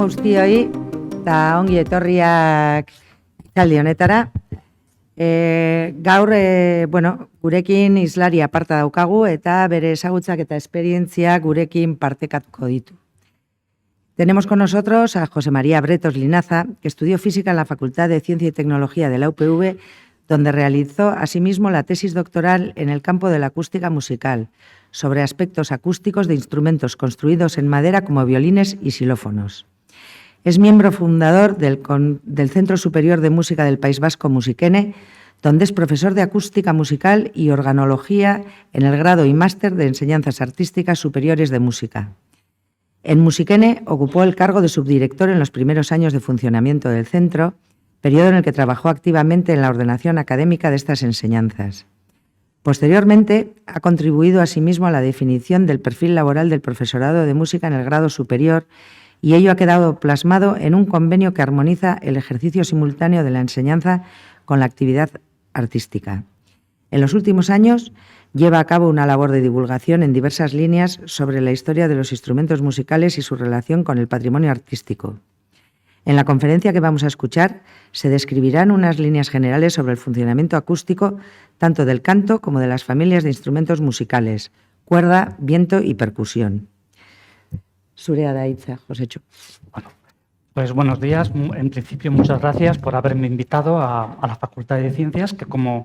on guztioi, eta ongi etorriak talde honetara. Gaur, gurekin hizlari aparta daukagu eta bere ezagutzak eta esperientziak gurekin partekatuko ditu. Tenemos con nosotros a José María Bretos Linaza, que estudió física en la Facultad de Ciencia y Tecnología de la UPV, donde realizó asimismo la tesis doctoral en el campo de la acústica musical, sobre aspectos acústicos de instrumentos construidos en madera como violines y xilófonos. Es miembro fundador del Centro Superior de Música del País Vasco, Musiquene, donde es profesor de acústica musical y organología en el grado y máster de enseñanzas artísticas superiores de música. En Musiquene ocupó el cargo de subdirector en los primeros años de funcionamiento del centro, periodo en el que trabajó activamente en la ordenación académica de estas enseñanzas. Posteriormente, ha contribuido asimismo a la definición del perfil laboral del profesorado de música en el grado superior y ello ha quedado plasmado en un convenio que armoniza el ejercicio simultáneo de la enseñanza con la actividad artística. En los últimos años, lleva a cabo una labor de divulgación en diversas líneas sobre la historia de los instrumentos musicales y su relación con el patrimonio artístico. En la conferencia que vamos a escuchar se describirán unas líneas generales sobre el funcionamiento acústico tanto del canto como de las familias de instrumentos musicales, cuerda, viento y percusión. Zurea da hitza, Josécho. Bueno, pues buenos días. En principio, muchas gracias por haberme invitado a la Facultad de Ciencias, que como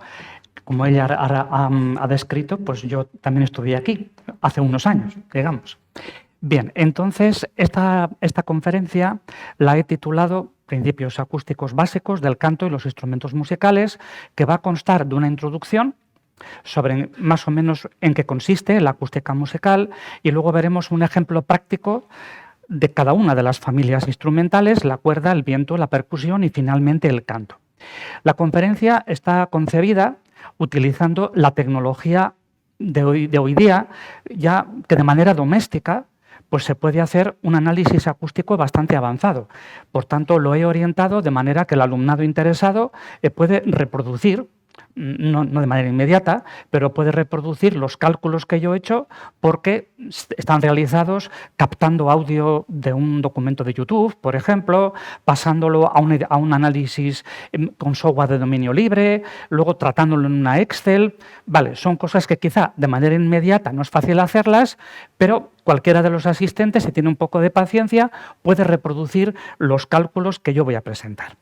ella ha descrito, pues yo también estudié aquí hace unos años, digamos. Bien, entonces esta conferencia la he titulado Principios acústicos básicos del canto y los instrumentos musicales, que va a constar de una introducción sobre más o menos en qué consiste la acústica musical y luego veremos un ejemplo práctico de cada una de las familias instrumentales, la cuerda, el viento, la percusión y finalmente el canto. La conferencia está concebida utilizando la tecnología de hoy día, ya que de manera doméstica pues se puede hacer un análisis acústico bastante avanzado. Por tanto, lo he orientado de manera que el alumnado interesado puede reproducir, no de manera inmediata, pero puede reproducir los cálculos que yo he hecho porque están realizados captando audio de un documento de YouTube, por ejemplo, pasándolo a un análisis con software de dominio libre, luego tratándolo en una Excel. Vale, son cosas que quizá de manera inmediata no es fácil hacerlas, pero cualquiera de los asistentes, si tiene un poco de paciencia, puede reproducir los cálculos que yo voy a presentar.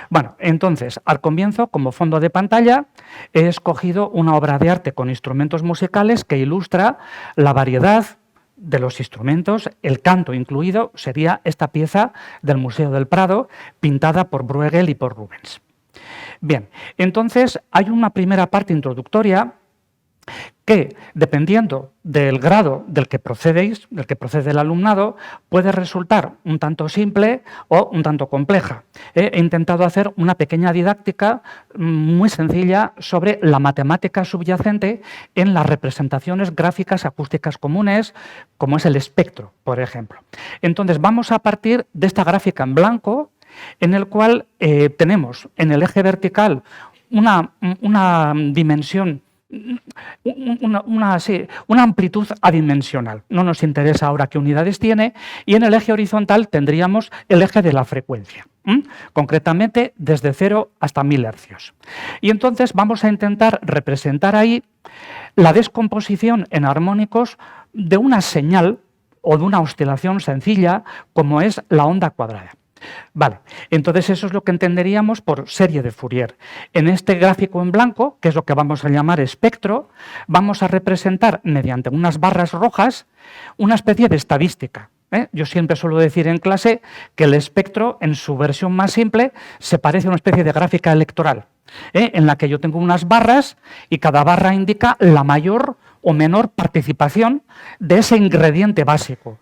Bueno, entonces, al comienzo, como fondo de pantalla, he escogido una obra de arte con instrumentos musicales que ilustra la variedad de los instrumentos, el canto incluido, sería esta pieza del Museo del Prado, pintada por Bruegel y por Rubens. Bien, entonces hay una primera parte introductoria que, dependiendo del grado del que procede el alumnado, puede resultar un tanto simple o un tanto compleja. He intentado hacer una pequeña didáctica muy sencilla sobre la matemática subyacente en las representaciones gráficas acústicas comunes, como es el espectro, por ejemplo. Entonces, vamos a partir de esta gráfica en blanco, en el cual tenemos en el eje vertical una dimensión, una amplitud adimensional. No nos interesa ahora qué unidades tiene, y en el eje horizontal tendríamos el eje de la frecuencia, concretamente desde 0 hasta 1000 hercios. Y entonces vamos a intentar representar ahí la descomposición en armónicos de una señal o de una oscilación sencilla como es la onda cuadrada. Vale, entonces eso es lo que entenderíamos por serie de Fourier. En este gráfico en blanco, que es lo que vamos a llamar espectro, vamos a representar mediante unas barras rojas una especie de estadística. Yo siempre suelo decir en clase que el espectro, en su versión más simple, se parece a una especie de gráfica electoral, en la que yo tengo unas barras y cada barra indica la mayor o menor participación de ese ingrediente básico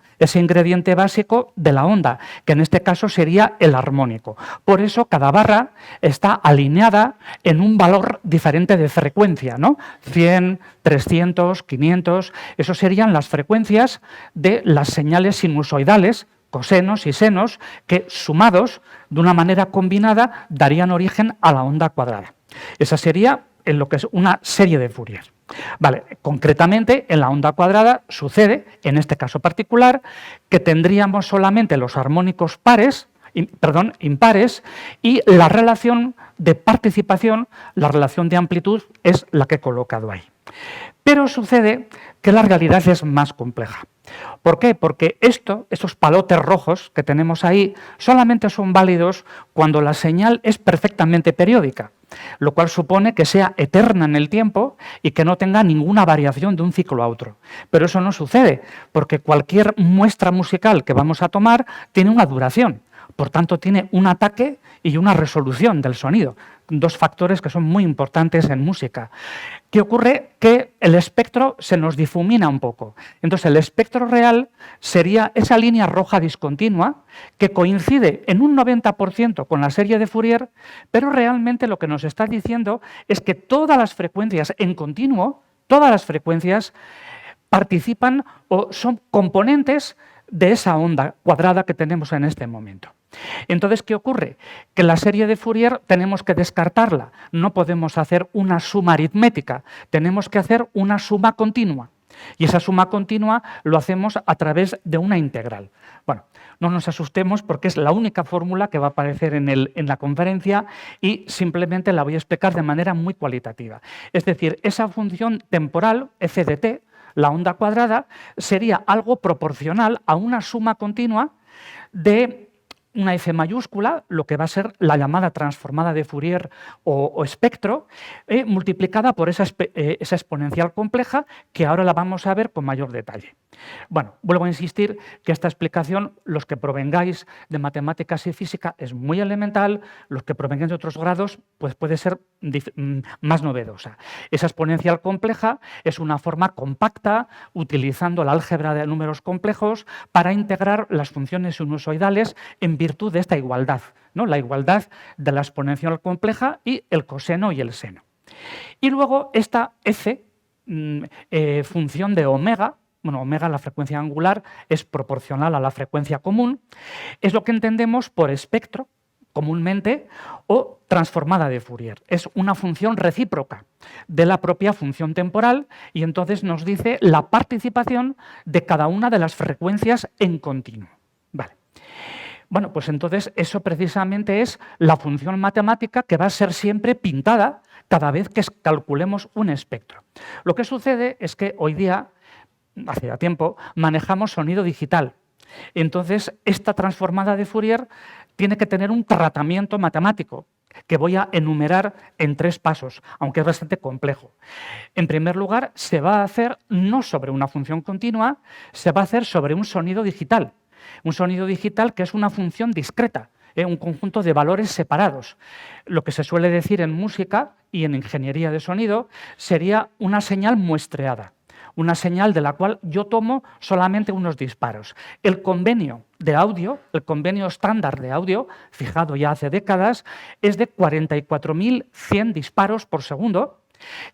de la onda, que en este caso sería el armónico. Por eso cada barra está alineada en un valor diferente de frecuencia, ¿no? 100, 300, 500, eso serían las frecuencias de las señales sinusoidales, cosenos y senos, que sumados de una manera combinada darían origen a la onda cuadrada. Esa sería en lo que es una serie de Fourier. Vale, concretamente en la onda cuadrada sucede, en este caso particular, que tendríamos solamente los armónicos impares y la relación de participación, la relación de amplitud es la que he colocado ahí. Pero sucede que la realidad es más compleja. ¿Por qué? Porque esos palotes rojos que tenemos ahí solamente son válidos cuando la señal es perfectamente periódica, lo cual supone que sea eterna en el tiempo y que no tenga ninguna variación de un ciclo a otro. Pero eso no sucede, porque cualquier muestra musical que vamos a tomar tiene una duración. Por tanto, tiene un ataque y una resolución del sonido, dos factores que son muy importantes en música. ¿Qué ocurre? Que el espectro se nos difumina un poco. Entonces, el espectro real sería esa línea roja discontinua que coincide en un 90% con la serie de Fourier, pero realmente lo que nos está diciendo es que todas las frecuencias en continuo, todas las frecuencias participan o son componentes de esa onda cuadrada que tenemos en este momento. Entonces, ¿qué ocurre? Que la serie de Fourier tenemos que descartarla. No podemos hacer una suma aritmética, tenemos que hacer una suma continua. Y esa suma continua lo hacemos a través de una integral. Bueno, no nos asustemos porque es la única fórmula que va a aparecer en la conferencia y simplemente la voy a explicar de manera muy cualitativa. Es decir, esa función temporal, f de t, la onda cuadrada, sería algo proporcional a una suma continua de una f mayúscula, lo que va a ser la llamada transformada de Fourier o espectro, multiplicada por esa exponencial compleja, que ahora la vamos a ver con mayor detalle. Bueno, vuelvo a insistir que esta explicación, los que provengáis de matemáticas y física, es muy elemental, los que provengáis de otros grados, pues puede ser más novedosa. Esa exponencial compleja es una forma compacta, utilizando la álgebra de números complejos, para integrar las funciones sinusoidales en virtud de esta igualdad, ¿no? La igualdad de la exponencial compleja y el coseno y el seno. Y luego esta f, función de omega, bueno, omega, la frecuencia angular, es proporcional a la frecuencia común, es lo que entendemos por espectro, comúnmente, o transformada de Fourier. Es una función recíproca de la propia función temporal y entonces nos dice la participación de cada una de las frecuencias en continuo. Vale. Bueno, pues entonces eso precisamente es la función matemática que va a ser siempre pintada cada vez que calculemos un espectro. Lo que sucede es que hoy día, hace ya tiempo, manejamos sonido digital. Entonces, esta transformada de Fourier tiene que tener un tratamiento matemático que voy a enumerar en 3 pasos, aunque es bastante complejo. En primer lugar, se va a hacer no sobre una función continua, se va a hacer sobre un sonido digital. Un sonido digital que es una función discreta, un conjunto de valores separados. Lo que se suele decir en música y en ingeniería de sonido sería una señal muestreada. Una señal de la cual yo tomo solamente unos disparos. El convenio de audio, el convenio estándar de audio, fijado ya hace décadas, es de 44.100 disparos por segundo,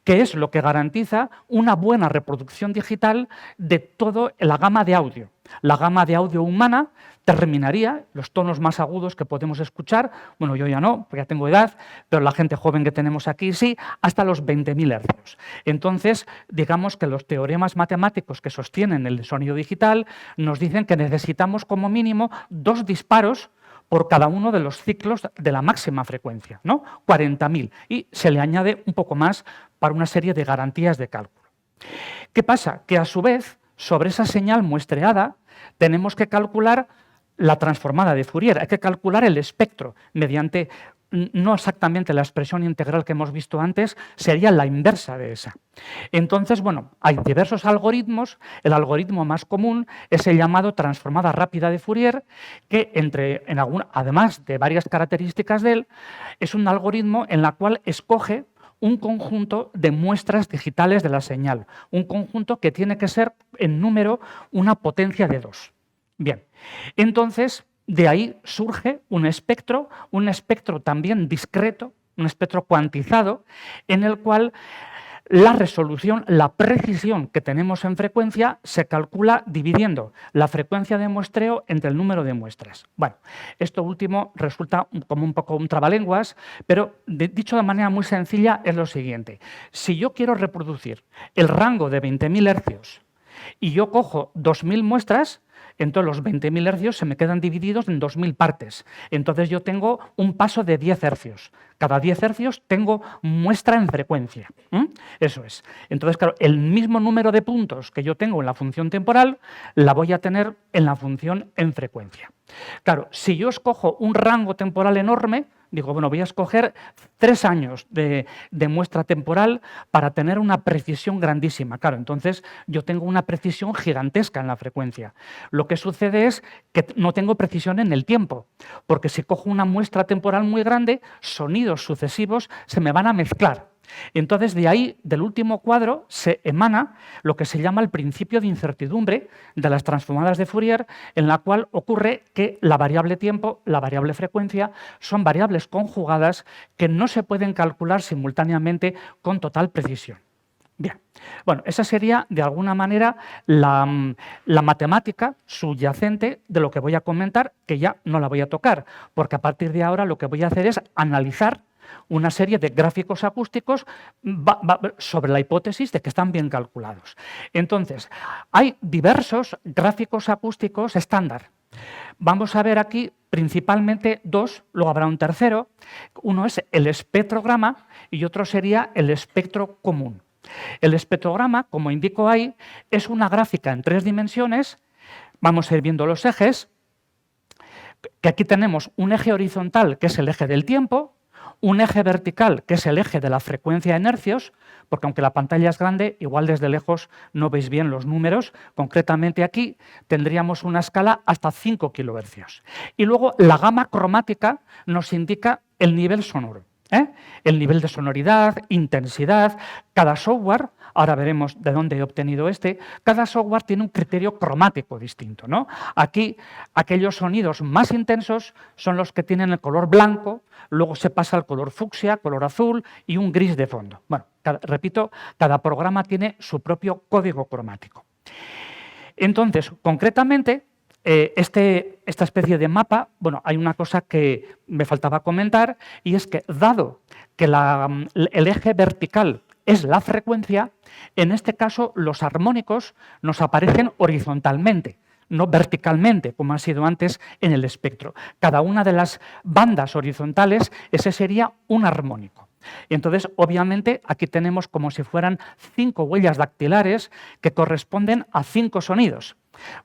que es lo que garantiza una buena reproducción digital de toda la gama de audio. La gama de audio humana terminaría, los tonos más agudos que podemos escuchar, bueno, yo ya no, porque ya tengo edad, pero la gente joven que tenemos aquí sí, hasta los 20.000 hercios. Entonces, digamos que los teoremas matemáticos que sostienen el sonido digital nos dicen que necesitamos como mínimo 2 disparos por cada uno de los ciclos de la máxima frecuencia, ¿no? 40.000. Y se le añade un poco más para una serie de garantías de cálculo. ¿Qué pasa? Que a su vez, sobre esa señal muestreada, tenemos que calcular la transformada de Fourier. Hay que calcular el espectro mediante, no exactamente la expresión integral que hemos visto antes, sería la inversa de esa. Entonces, bueno, hay diversos algoritmos. El algoritmo más común es el llamado transformada rápida de Fourier, que además de varias características de él, es un algoritmo en el cual escoge un conjunto de muestras digitales de la señal, un conjunto que tiene que ser en número una potencia de 2. Bien, entonces de ahí surge un espectro también discreto, un espectro cuantizado, en el cual la resolución, la precisión que tenemos en frecuencia se calcula dividiendo la frecuencia de muestreo entre el número de muestras. Bueno, esto último resulta como un poco un trabalenguas, pero dicho de manera muy sencilla es lo siguiente. Si yo quiero reproducir el rango de 20.000 hercios y yo cojo 2.000 muestras, entonces los 20.000 hercios se me quedan divididos en 2.000 partes. Entonces yo tengo un paso de 10 hercios. Cada 10 hercios tengo muestra en frecuencia. Eso es. Entonces, claro, el mismo número de puntos que yo tengo en la función temporal la voy a tener en la función en frecuencia. Claro, si yo escojo un rango temporal enorme, digo, bueno, voy a escoger 3 años de muestra temporal para tener una precisión grandísima. Claro, entonces yo tengo una precisión gigantesca en la frecuencia. Lo que sucede es que no tengo precisión en el tiempo, porque si cojo una muestra temporal muy grande, sonidos sucesivos se me van a mezclar. Entonces, de ahí, del último cuadro, se emana lo que se llama el principio de incertidumbre de las transformadas de Fourier, en la cual ocurre que la variable tiempo, la variable frecuencia, son variables conjugadas que no se pueden calcular simultáneamente con total precisión. Bien, bueno, esa sería, de alguna manera, la matemática subyacente de lo que voy a comentar, que ya no la voy a tocar, porque a partir de ahora lo que voy a hacer es analizar una serie de gráficos acústicos sobre la hipótesis de que están bien calculados. Entonces, hay diversos gráficos acústicos estándar. Vamos a ver aquí principalmente 2, luego habrá un tercero. Uno es el espectrograma y otro sería el espectro común. El espectrograma, como indico ahí, es una gráfica en 3 dimensiones. Vamos a ir viendo los ejes, que aquí tenemos un eje horizontal, que es el eje del tiempo, un eje vertical, que es el eje de la frecuencia en hercios, porque aunque la pantalla es grande, igual desde lejos no veis bien los números. Concretamente aquí tendríamos una escala hasta 5 kHz. Y luego la gama cromática nos indica el nivel sonoro. El nivel de sonoridad, intensidad. Cada software, ahora veremos de dónde he obtenido cada software tiene un criterio cromático distinto, ¿no? Aquí, aquellos sonidos más intensos son los que tienen el color blanco, luego se pasa al color fucsia, color azul y un gris de fondo. Bueno, repito, cada programa tiene su propio código cromático. Entonces, concretamente, esta especie de mapa, bueno, hay una cosa que me faltaba comentar, y es que dado que el eje vertical es la frecuencia, en este caso los armónicos nos aparecen horizontalmente, no verticalmente, como ha sido antes en el espectro. Cada una de las bandas horizontales, ese sería un armónico. Y entonces, obviamente, aquí tenemos como si fueran 5 huellas dactilares que corresponden a 5 sonidos.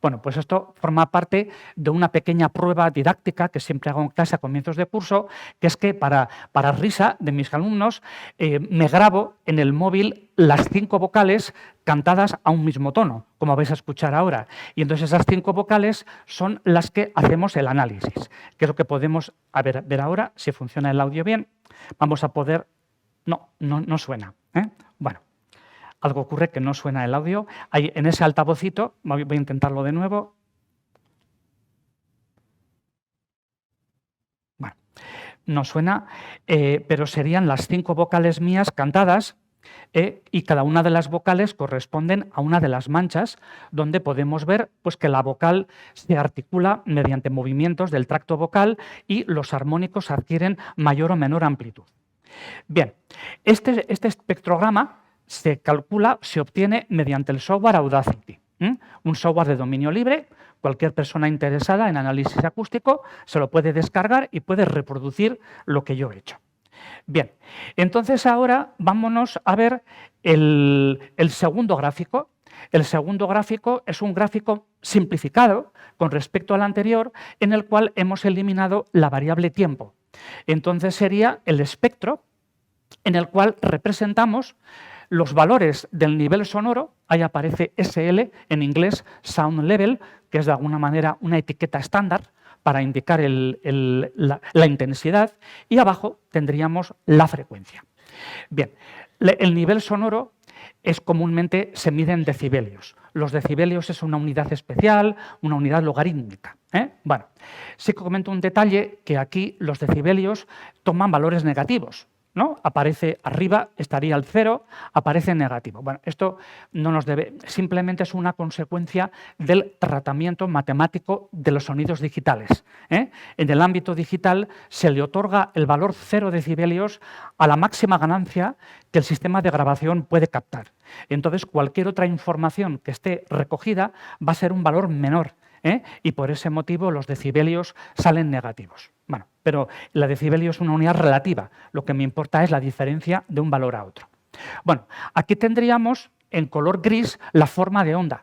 Bueno, pues esto forma parte de una pequeña prueba didáctica que siempre hago en clase a comienzos de curso, que es que para risa de mis alumnos me grabo en el móvil las 5 vocales cantadas a un mismo tono, como vais a escuchar ahora. Y entonces esas 5 vocales son las que hacemos el análisis, que es lo que podemos ver ahora, si funciona el audio bien. Vamos a poder... No suena. Bueno. Algo ocurre que no suena el audio. Ahí, en ese altavocito, voy a intentarlo de nuevo. Bueno, no suena, pero serían las 5 vocales mías cantadas, y cada una de las vocales corresponden a una de las manchas, donde podemos ver pues, que la vocal se articula mediante movimientos del tracto vocal y los armónicos adquieren mayor o menor amplitud. Bien, este espectrograma se calcula, se obtiene mediante el software Audacity, un software de dominio libre. Cualquier persona interesada en análisis acústico se lo puede descargar y puede reproducir lo que yo he hecho. Bien, entonces ahora vámonos a ver el segundo gráfico. El segundo gráfico es un gráfico simplificado con respecto al anterior, en el cual hemos eliminado la variable tiempo. Entonces sería el espectro en el cual representamos los valores del nivel sonoro. Ahí aparece SL, en inglés Sound Level, que es de alguna manera una etiqueta estándar para indicar la intensidad, y abajo tendríamos la frecuencia. Bien, el nivel sonoro comúnmente se mide en decibelios. Los decibelios es una unidad especial, una unidad logarítmica. Bueno, sí que comento un detalle, que aquí los decibelios toman valores negativos. ¿no? Aparece arriba, estaría el 0, aparece en negativo. Bueno, esto no nos debe, simplemente es una consecuencia del tratamiento matemático de los sonidos digitales. En el ámbito digital se le otorga el valor 0 decibelios a la máxima ganancia que el sistema de grabación puede captar. Entonces, cualquier otra información que esté recogida va a ser un valor menor. Y por ese motivo los decibelios salen negativos. Bueno, pero la decibelio es una unidad relativa, lo que me importa es la diferencia de un valor a otro. Bueno, aquí tendríamos en color gris la forma de onda.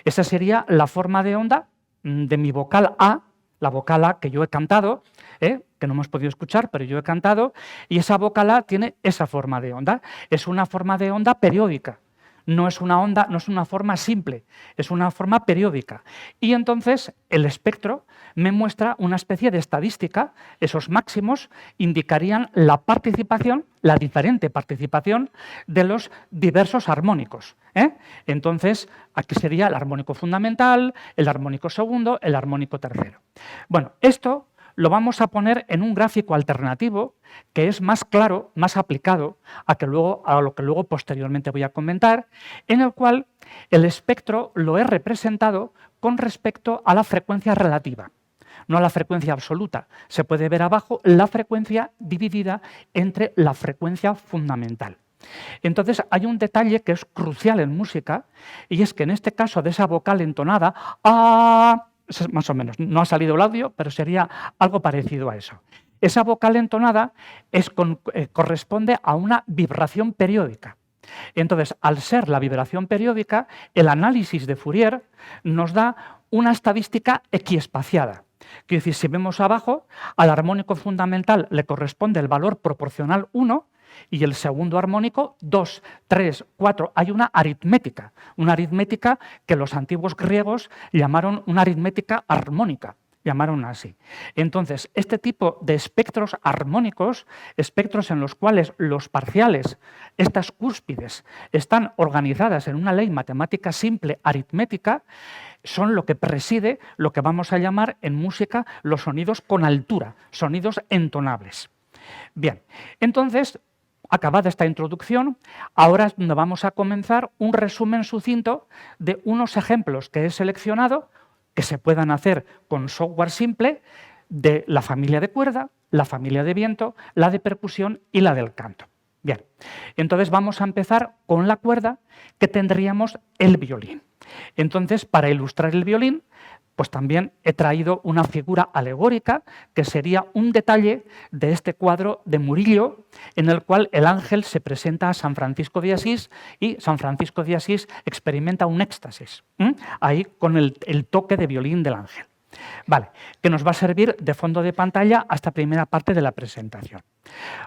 Esa sería la forma de onda de mi vocal A, la vocal A que yo he cantado, que no hemos podido escuchar, pero yo he cantado, y esa vocal A tiene esa forma de onda. Es una forma de onda periódica. No es una onda, no es una forma simple, es una forma periódica. Y entonces el espectro me muestra una especie de estadística. Esos máximos indicarían la participación, la diferente participación de los diversos armónicos. Entonces, aquí sería el armónico fundamental, el armónico segundo, el armónico tercero. Bueno, esto lo vamos a poner en un gráfico alternativo que es más claro, más aplicado a lo que luego posteriormente voy a comentar, en el cual el espectro lo he representado con respecto a la frecuencia relativa, no a la frecuencia absoluta. Se puede ver abajo la frecuencia dividida entre la frecuencia fundamental. Entonces hay un detalle que es crucial en música, y es que en este caso de esa vocal entonada, más o menos, no ha salido el audio, pero sería algo parecido a eso. Esa vocal entonada corresponde a una vibración periódica. Entonces, al ser la vibración periódica, el análisis de Fourier nos da una estadística equiespaciada. Quiere decir, si vemos abajo, al armónico fundamental le corresponde el valor proporcional 1, y el segundo armónico 2, 3, 4. Hay una aritmética que los antiguos griegos llamaron una aritmética armónica, llamaron así. Entonces, este tipo de espectros armónicos, espectros en los cuales los parciales, estas cúspides, están organizadas en una ley matemática simple aritmética, son lo que preside lo que vamos a llamar en música los sonidos con altura, sonidos entonables. Bien, entonces, acabada esta introducción, ahora es donde vamos a comenzar un resumen sucinto de unos ejemplos que he seleccionado que se puedan hacer con software simple de la familia de cuerda, la familia de viento, la de percusión y la del canto. Bien, entonces vamos a empezar con la cuerda, que tendríamos el violín. Entonces, para ilustrar el violín, pues también he traído una figura alegórica que sería un detalle de este cuadro de Murillo, en el cual el ángel se presenta a San Francisco de Asís y San Francisco de Asís experimenta un éxtasis, ahí con el toque de violín del ángel. Vale, que nos va a servir de fondo de pantalla a esta primera parte de la presentación.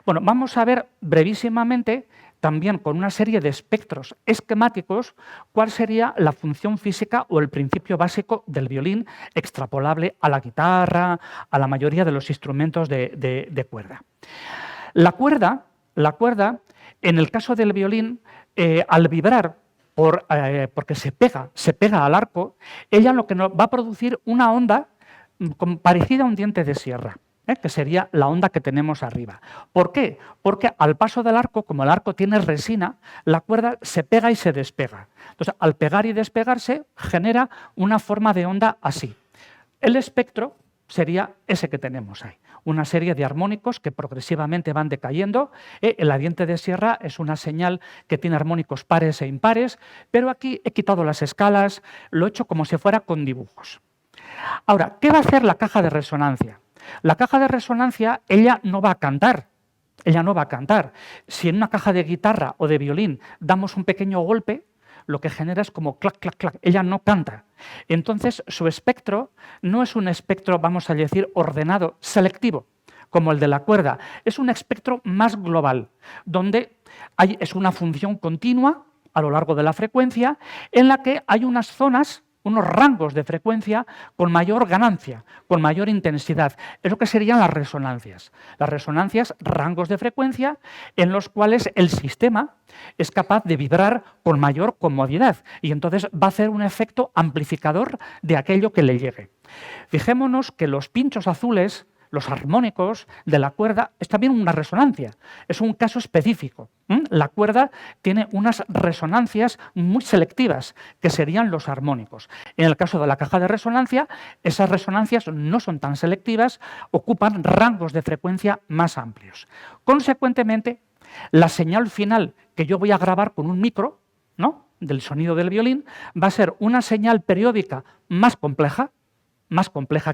Bueno, vamos a ver brevísimamente, también con una serie de espectros esquemáticos, cuál sería la función física o el principio básico del violín extrapolable a la guitarra, a la mayoría de los instrumentos de cuerda. La cuerda, en el caso del violín, al vibrar, porque se pega al arco, ella lo que nos va a producir una onda parecida a un diente de sierra, que sería la onda que tenemos arriba. ¿Por qué? Porque al paso del arco, como el arco tiene resina, la cuerda se pega y se despega. Entonces, al pegar y despegarse, genera una forma de onda así. El espectro sería ese que tenemos ahí. Una serie de armónicos que progresivamente van decayendo. El diente de sierra es una señal que tiene armónicos pares e impares, pero aquí he quitado las escalas, lo he hecho como si fuera con dibujos. Ahora, ¿qué va a hacer la caja de resonancia? La caja de resonancia, ella no va a cantar. Si en una caja de guitarra o de violín damos un pequeño golpe, lo que genera es como clac, clac, clac. Ella no canta. Entonces, su espectro no es un espectro, vamos a decir, ordenado, selectivo, como el de la cuerda. Es un espectro más global, donde es una función continua a lo largo de la frecuencia, en la que hay unas zonas, unos rangos de frecuencia con mayor ganancia, con mayor intensidad. Es lo que serían las resonancias. Las resonancias, rangos de frecuencia en los cuales el sistema es capaz de vibrar con mayor comodidad y entonces va a hacer un efecto amplificador de aquello que le llegue. Fijémonos que los pinchos azules los armónicos de la cuerda es también una resonancia, es un caso específico. La cuerda tiene unas resonancias muy selectivas, que serían los armónicos. En el caso de la caja de resonancia, esas resonancias no son tan selectivas, ocupan rangos de frecuencia más amplios. Consecuentemente, la señal final que yo voy a grabar con un micro, ¿no?, del sonido del violín, va a ser una señal periódica más compleja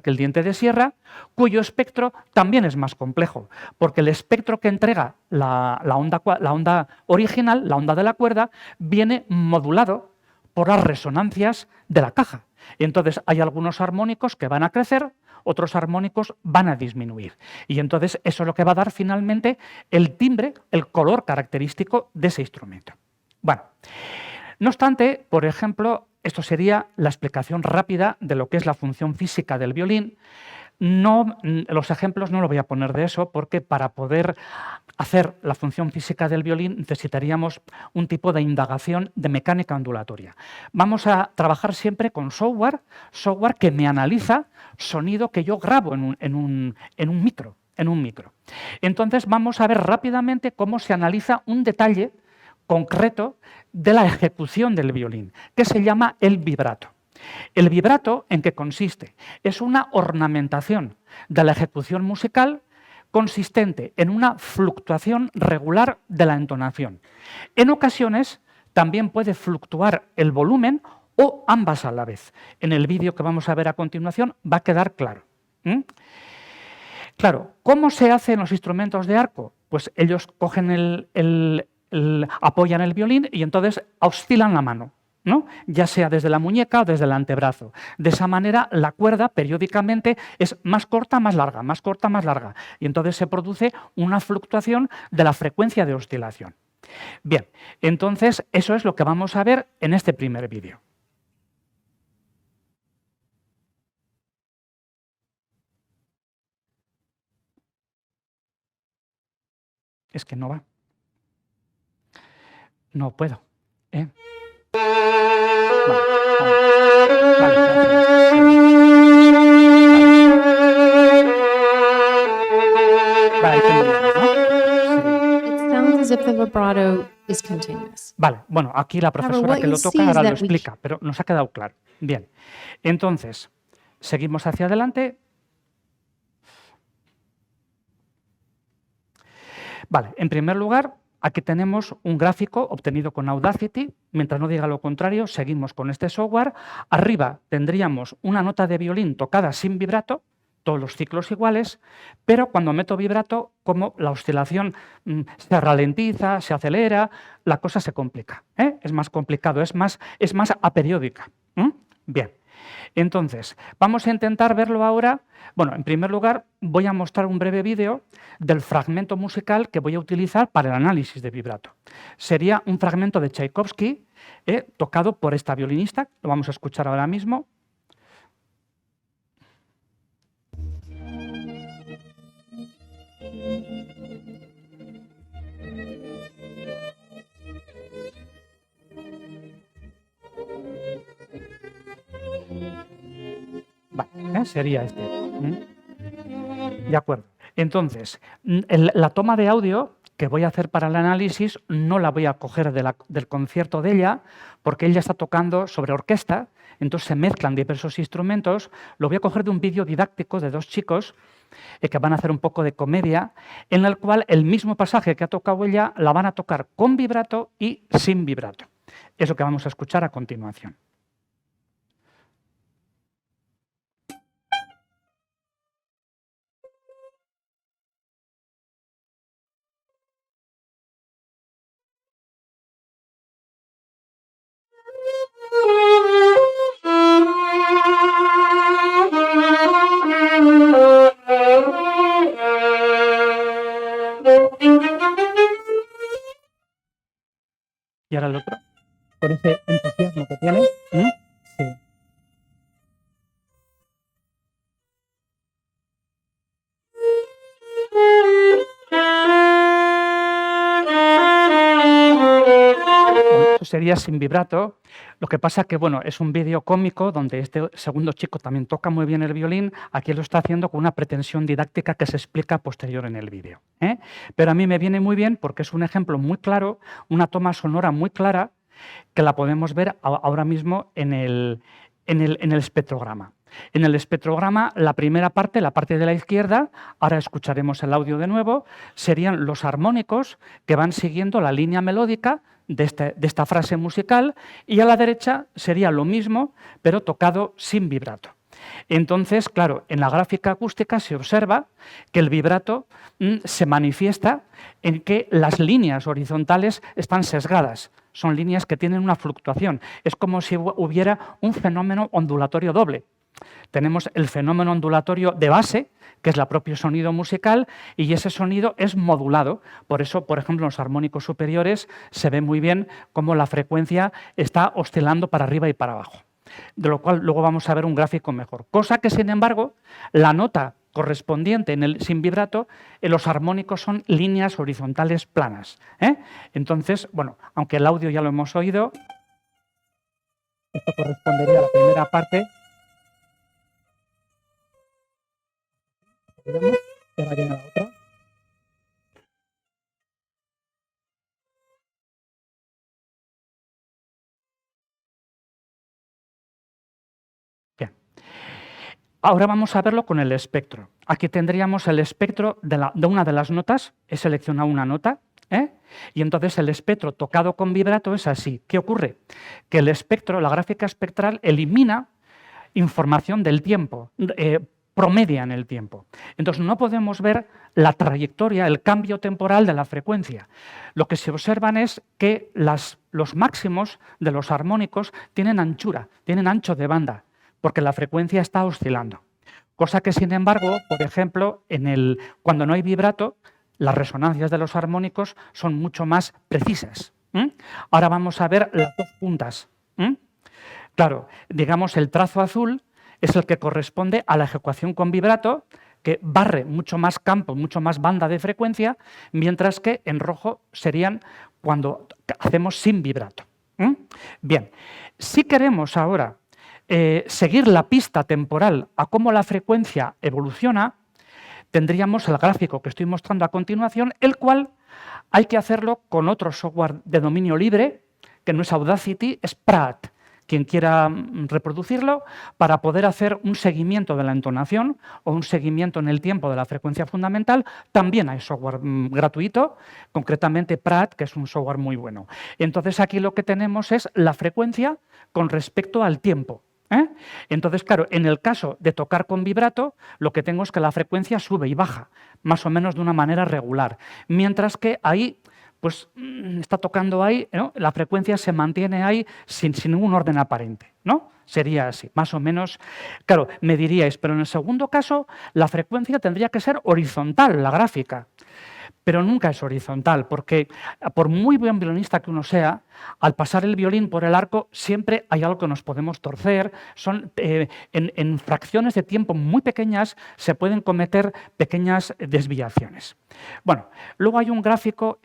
que el diente de sierra, cuyo espectro también es más complejo, porque el espectro que entrega la onda original, la onda de la cuerda, viene modulado por las resonancias de la caja. Entonces hay algunos armónicos que van a crecer, otros armónicos van a disminuir. Y entonces eso es lo que va a dar finalmente el timbre, el color característico de ese instrumento. Bueno, no obstante, por ejemplo, esto sería la explicación rápida de lo que es la función física del violín. Los ejemplos no lo voy a poner de eso, porque para poder hacer la función física del violín necesitaríamos un tipo de indagación de mecánica ondulatoria. Vamos a trabajar siempre con software que me analiza sonido que yo grabo en un micro. Entonces vamos a ver rápidamente cómo se analiza un detalle concreto de la ejecución del violín, que se llama el vibrato. ¿El vibrato en qué consiste? Es una ornamentación de la ejecución musical consistente en una fluctuación regular de la entonación. En ocasiones también puede fluctuar el volumen o ambas a la vez. En el vídeo que vamos a ver a continuación va a quedar claro. Claro, ¿cómo se hace en los instrumentos de arco? Pues ellos cogen apoyan el violín y entonces oscilan la mano, ¿no?, ya sea desde la muñeca o desde el antebrazo. De esa manera la cuerda periódicamente es más corta, más larga, más corta, más larga. Y entonces se produce una fluctuación de la frecuencia de oscilación. Bien, entonces eso es lo que vamos a ver en este primer vídeo. Es que no va. No puedo. Vale, ahí tendríamos, ¿no? It sounds as if the vibrato is continuous. Vale, bueno, aquí la profesora que lo toca ahora lo explica, pero nos ha quedado claro. Bien, entonces, seguimos hacia adelante. Vale, en primer lugar, aquí tenemos un gráfico obtenido con Audacity. Mientras no diga lo contrario, seguimos con este software. Arriba tendríamos una nota de violín tocada sin vibrato, todos los ciclos iguales, pero cuando meto vibrato, como la oscilación se ralentiza, se acelera, la cosa se complica, es más complicado, es más aperiódica. Bien, entonces, vamos a intentar verlo ahora. Bueno, en primer lugar, voy a mostrar un breve vídeo del fragmento musical que voy a utilizar para el análisis de vibrato. Sería un fragmento de Tchaikovsky, tocado por esta violinista, lo vamos a escuchar ahora mismo. Vale, sería este. De acuerdo. Entonces, la toma de audio que voy a hacer para el análisis no la voy a coger del concierto de ella, porque ella está tocando sobre orquesta, entonces se mezclan diversos instrumentos. Lo voy a coger de un vídeo didáctico de dos chicos que van a hacer un poco de comedia, en el cual el mismo pasaje que ha tocado ella la van a tocar con vibrato y sin vibrato. Es lo que vamos a escuchar a continuación. Y ahora el otro, por ese entusiasmo que tiene. Sí. Bueno, eso sería sin vibrato. Lo que pasa que, bueno, es un vídeo cómico donde este segundo chico también toca muy bien el violín. Aquí lo está haciendo con una pretensión didáctica que se explica posterior en el vídeo, ¿eh? Pero a mí me viene muy bien porque es un ejemplo muy claro, una toma sonora muy clara, que la podemos ver ahora mismo en el espectrograma. En el espectrograma, la primera parte, la parte de la izquierda, ahora escucharemos el audio de nuevo, serían los armónicos que van siguiendo la línea melódica de esta frase musical, y a la derecha sería lo mismo, pero tocado sin vibrato. Entonces, claro, en la gráfica acústica se observa que el vibrato se manifiesta en que las líneas horizontales están sesgadas. Son líneas que tienen una fluctuación. Es como si hubiera un fenómeno ondulatorio doble. Tenemos el fenómeno ondulatorio de base, que es el propio sonido musical, y ese sonido es modulado. Por eso, por ejemplo, en los armónicos superiores se ve muy bien cómo la frecuencia está oscilando para arriba y para abajo. De lo cual luego vamos a ver un gráfico mejor. Cosa que, sin embargo, la nota correspondiente en el sin vibrato, en los armónicos son líneas horizontales planas, ¿eh? Entonces, bueno, aunque el audio ya lo hemos oído, esto correspondería a la primera parte. Que vaya a la otra. Bien. Ahora vamos a verlo con el espectro. Aquí tendríamos el espectro de una de las notas. He seleccionado una nota, ¿eh? Y entonces el espectro tocado con vibrato es así. ¿Qué ocurre? Que el espectro, la gráfica espectral, elimina información del tiempo, promedia en el tiempo. Entonces no podemos ver la trayectoria, el cambio temporal de la frecuencia. Lo que se observan es que los máximos de los armónicos tienen anchura, tienen ancho de banda, porque la frecuencia está oscilando. Cosa que, sin embargo, por ejemplo, cuando no hay vibrato, las resonancias de los armónicos son mucho más precisas. Ahora vamos a ver las dos puntas. Claro, digamos, el trazo azul es el que corresponde a la ejecución con vibrato, que barre mucho más campo, mucho más banda de frecuencia, mientras que en rojo serían cuando hacemos sin vibrato. Bien, si queremos ahora seguir la pista temporal a cómo la frecuencia evoluciona, tendríamos el gráfico que estoy mostrando a continuación, el cual hay que hacerlo con otro software de dominio libre, que no es Audacity, es Pratt. Quien quiera reproducirlo, para poder hacer un seguimiento de la entonación o un seguimiento en el tiempo de la frecuencia fundamental, también hay software gratuito, concretamente Pratt, que es un software muy bueno. Entonces aquí lo que tenemos es la frecuencia con respecto al tiempo, ¿eh? Entonces, claro, en el caso de tocar con vibrato, lo que tengo es que la frecuencia sube y baja, más o menos de una manera regular, mientras que ahí pues está tocando ahí, ¿no? La frecuencia se mantiene ahí sin ningún orden aparente, ¿no? Sería así, más o menos. Claro, me diríais, pero en el segundo caso la frecuencia tendría que ser horizontal, la gráfica. Pero nunca es horizontal, porque por muy buen violinista que uno sea, al pasar el violín por el arco siempre hay algo que nos podemos torcer. En fracciones de tiempo muy pequeñas se pueden cometer pequeñas desviaciones. Bueno, luego hay un gráfico,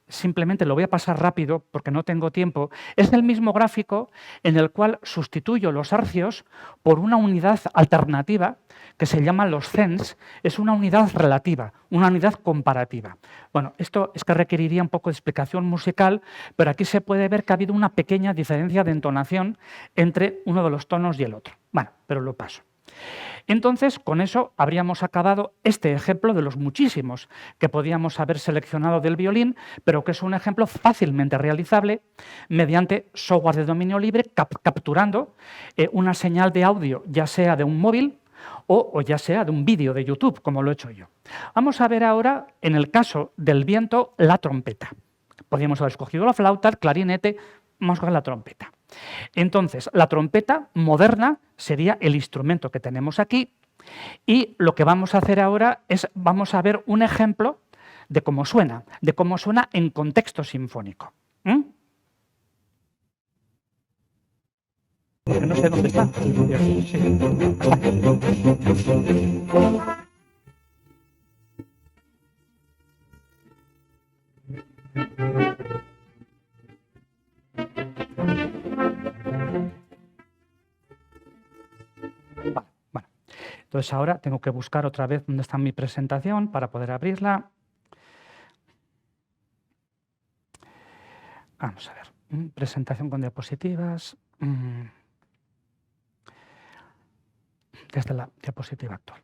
simplemente lo voy a pasar rápido porque no tengo tiempo. Es el mismo gráfico en el cual sustituyo los hercios por una unidad alternativa que se llama los cents. Es una unidad relativa, una unidad comparativa. Bueno, esto es que requeriría un poco de explicación musical, pero aquí se puede ver que ha habido una pequeña diferencia de entonación entre uno de los tonos y el otro. Bueno, pero lo paso. Entonces, con eso habríamos acabado este ejemplo de los muchísimos que podíamos haber seleccionado del violín, pero que es un ejemplo fácilmente realizable mediante software de dominio libre, capturando una señal de audio, ya sea de un móvil o ya sea de un vídeo de YouTube, como lo he hecho yo. Vamos a ver ahora, en el caso del viento, la trompeta. Podríamos haber escogido la flauta, el clarinete, vamos a coger la trompeta. Entonces, la trompeta moderna sería el instrumento que tenemos aquí, y lo que vamos a hacer ahora es, vamos a ver un ejemplo de cómo suena en contexto sinfónico. No sé dónde está. Sí. Entonces ahora tengo que buscar otra vez dónde está mi presentación para poder abrirla. Vamos a ver. Presentación con diapositivas. Desde la diapositiva actual.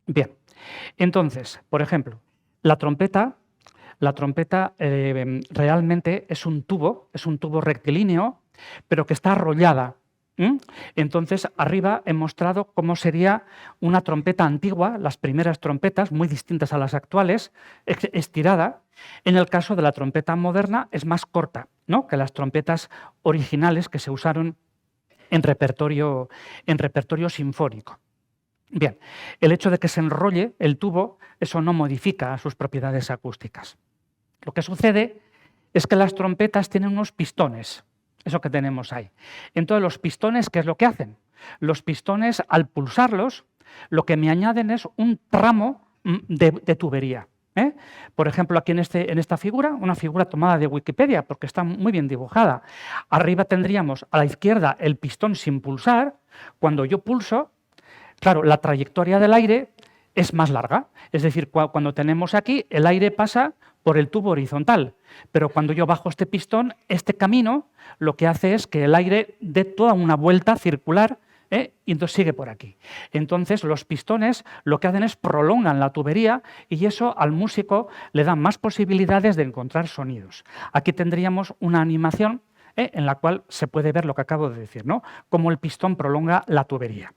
Bien. Entonces, por ejemplo, la trompeta realmente es un tubo rectilíneo, pero que está arrollada. Entonces, arriba he mostrado cómo sería una trompeta antigua, las primeras trompetas, muy distintas a las actuales, estirada. En el caso de la trompeta moderna es más corta, ¿no?, que las trompetas originales que se usaron en repertorio sinfónico. Bien, el hecho de que se enrolle el tubo, eso no modifica sus propiedades acústicas. Lo que sucede es que las trompetas tienen unos pistones, eso que tenemos ahí. Entonces, los pistones, ¿qué es lo que hacen? Los pistones, al pulsarlos, lo que me añaden es un tramo de tubería. Por ejemplo, aquí en esta figura, una figura tomada de Wikipedia, porque está muy bien dibujada. Arriba tendríamos a la izquierda el pistón sin pulsar. Cuando yo pulso, claro, la trayectoria del aire es más larga. Es decir, cuando tenemos aquí, el aire pasa por el tubo horizontal. Pero cuando yo bajo este pistón, este camino lo que hace es que el aire dé toda una vuelta circular, y entonces sigue por aquí. Entonces los pistones lo que hacen es prolongan la tubería y eso al músico le da más posibilidades de encontrar sonidos. Aquí tendríamos una animación en la cual se puede ver lo que acabo de decir, ¿no?, cómo el pistón prolonga la tubería.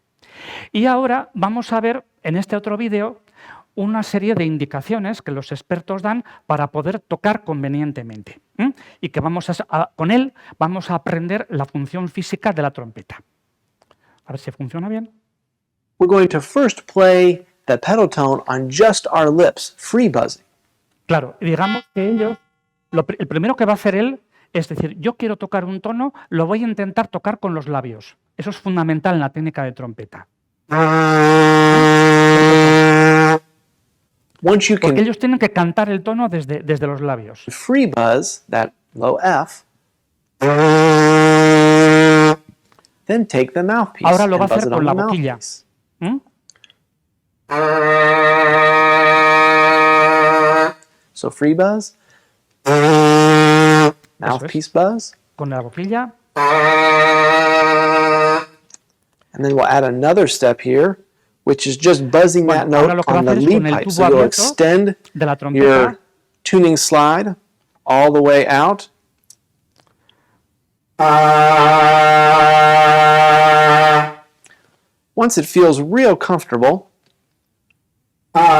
Y ahora vamos a ver en este otro vídeo una serie de indicaciones que los expertos dan para poder tocar convenientemente. Y que con él vamos a aprender la función física de la trompeta. A ver si funciona bien. We're going to first play the pedal tone on just our lips, free buzzing. Claro, digamos que ellos, el primero que va a hacer él es decir, yo quiero tocar un tono, lo voy a intentar tocar con los labios. Eso es fundamental en la técnica de trompeta. Porque ellos tienen que cantar el tono desde los labios. Free buzz, that low F, then take the mouthpiece. Ahora lo va a and buzz hacer it con on la the boquilla. mouthpiece. So free buzz, mouthpiece buzz, Con la boquilla. and then we'll add another step here, which is just buzzing that Bueno, ahora note lo que va a on the hacer es lead con el pipe. tubo So you'll abierto extend de la trompeta. your tuning slide all the way out. Once it feels real comfortable, Cuando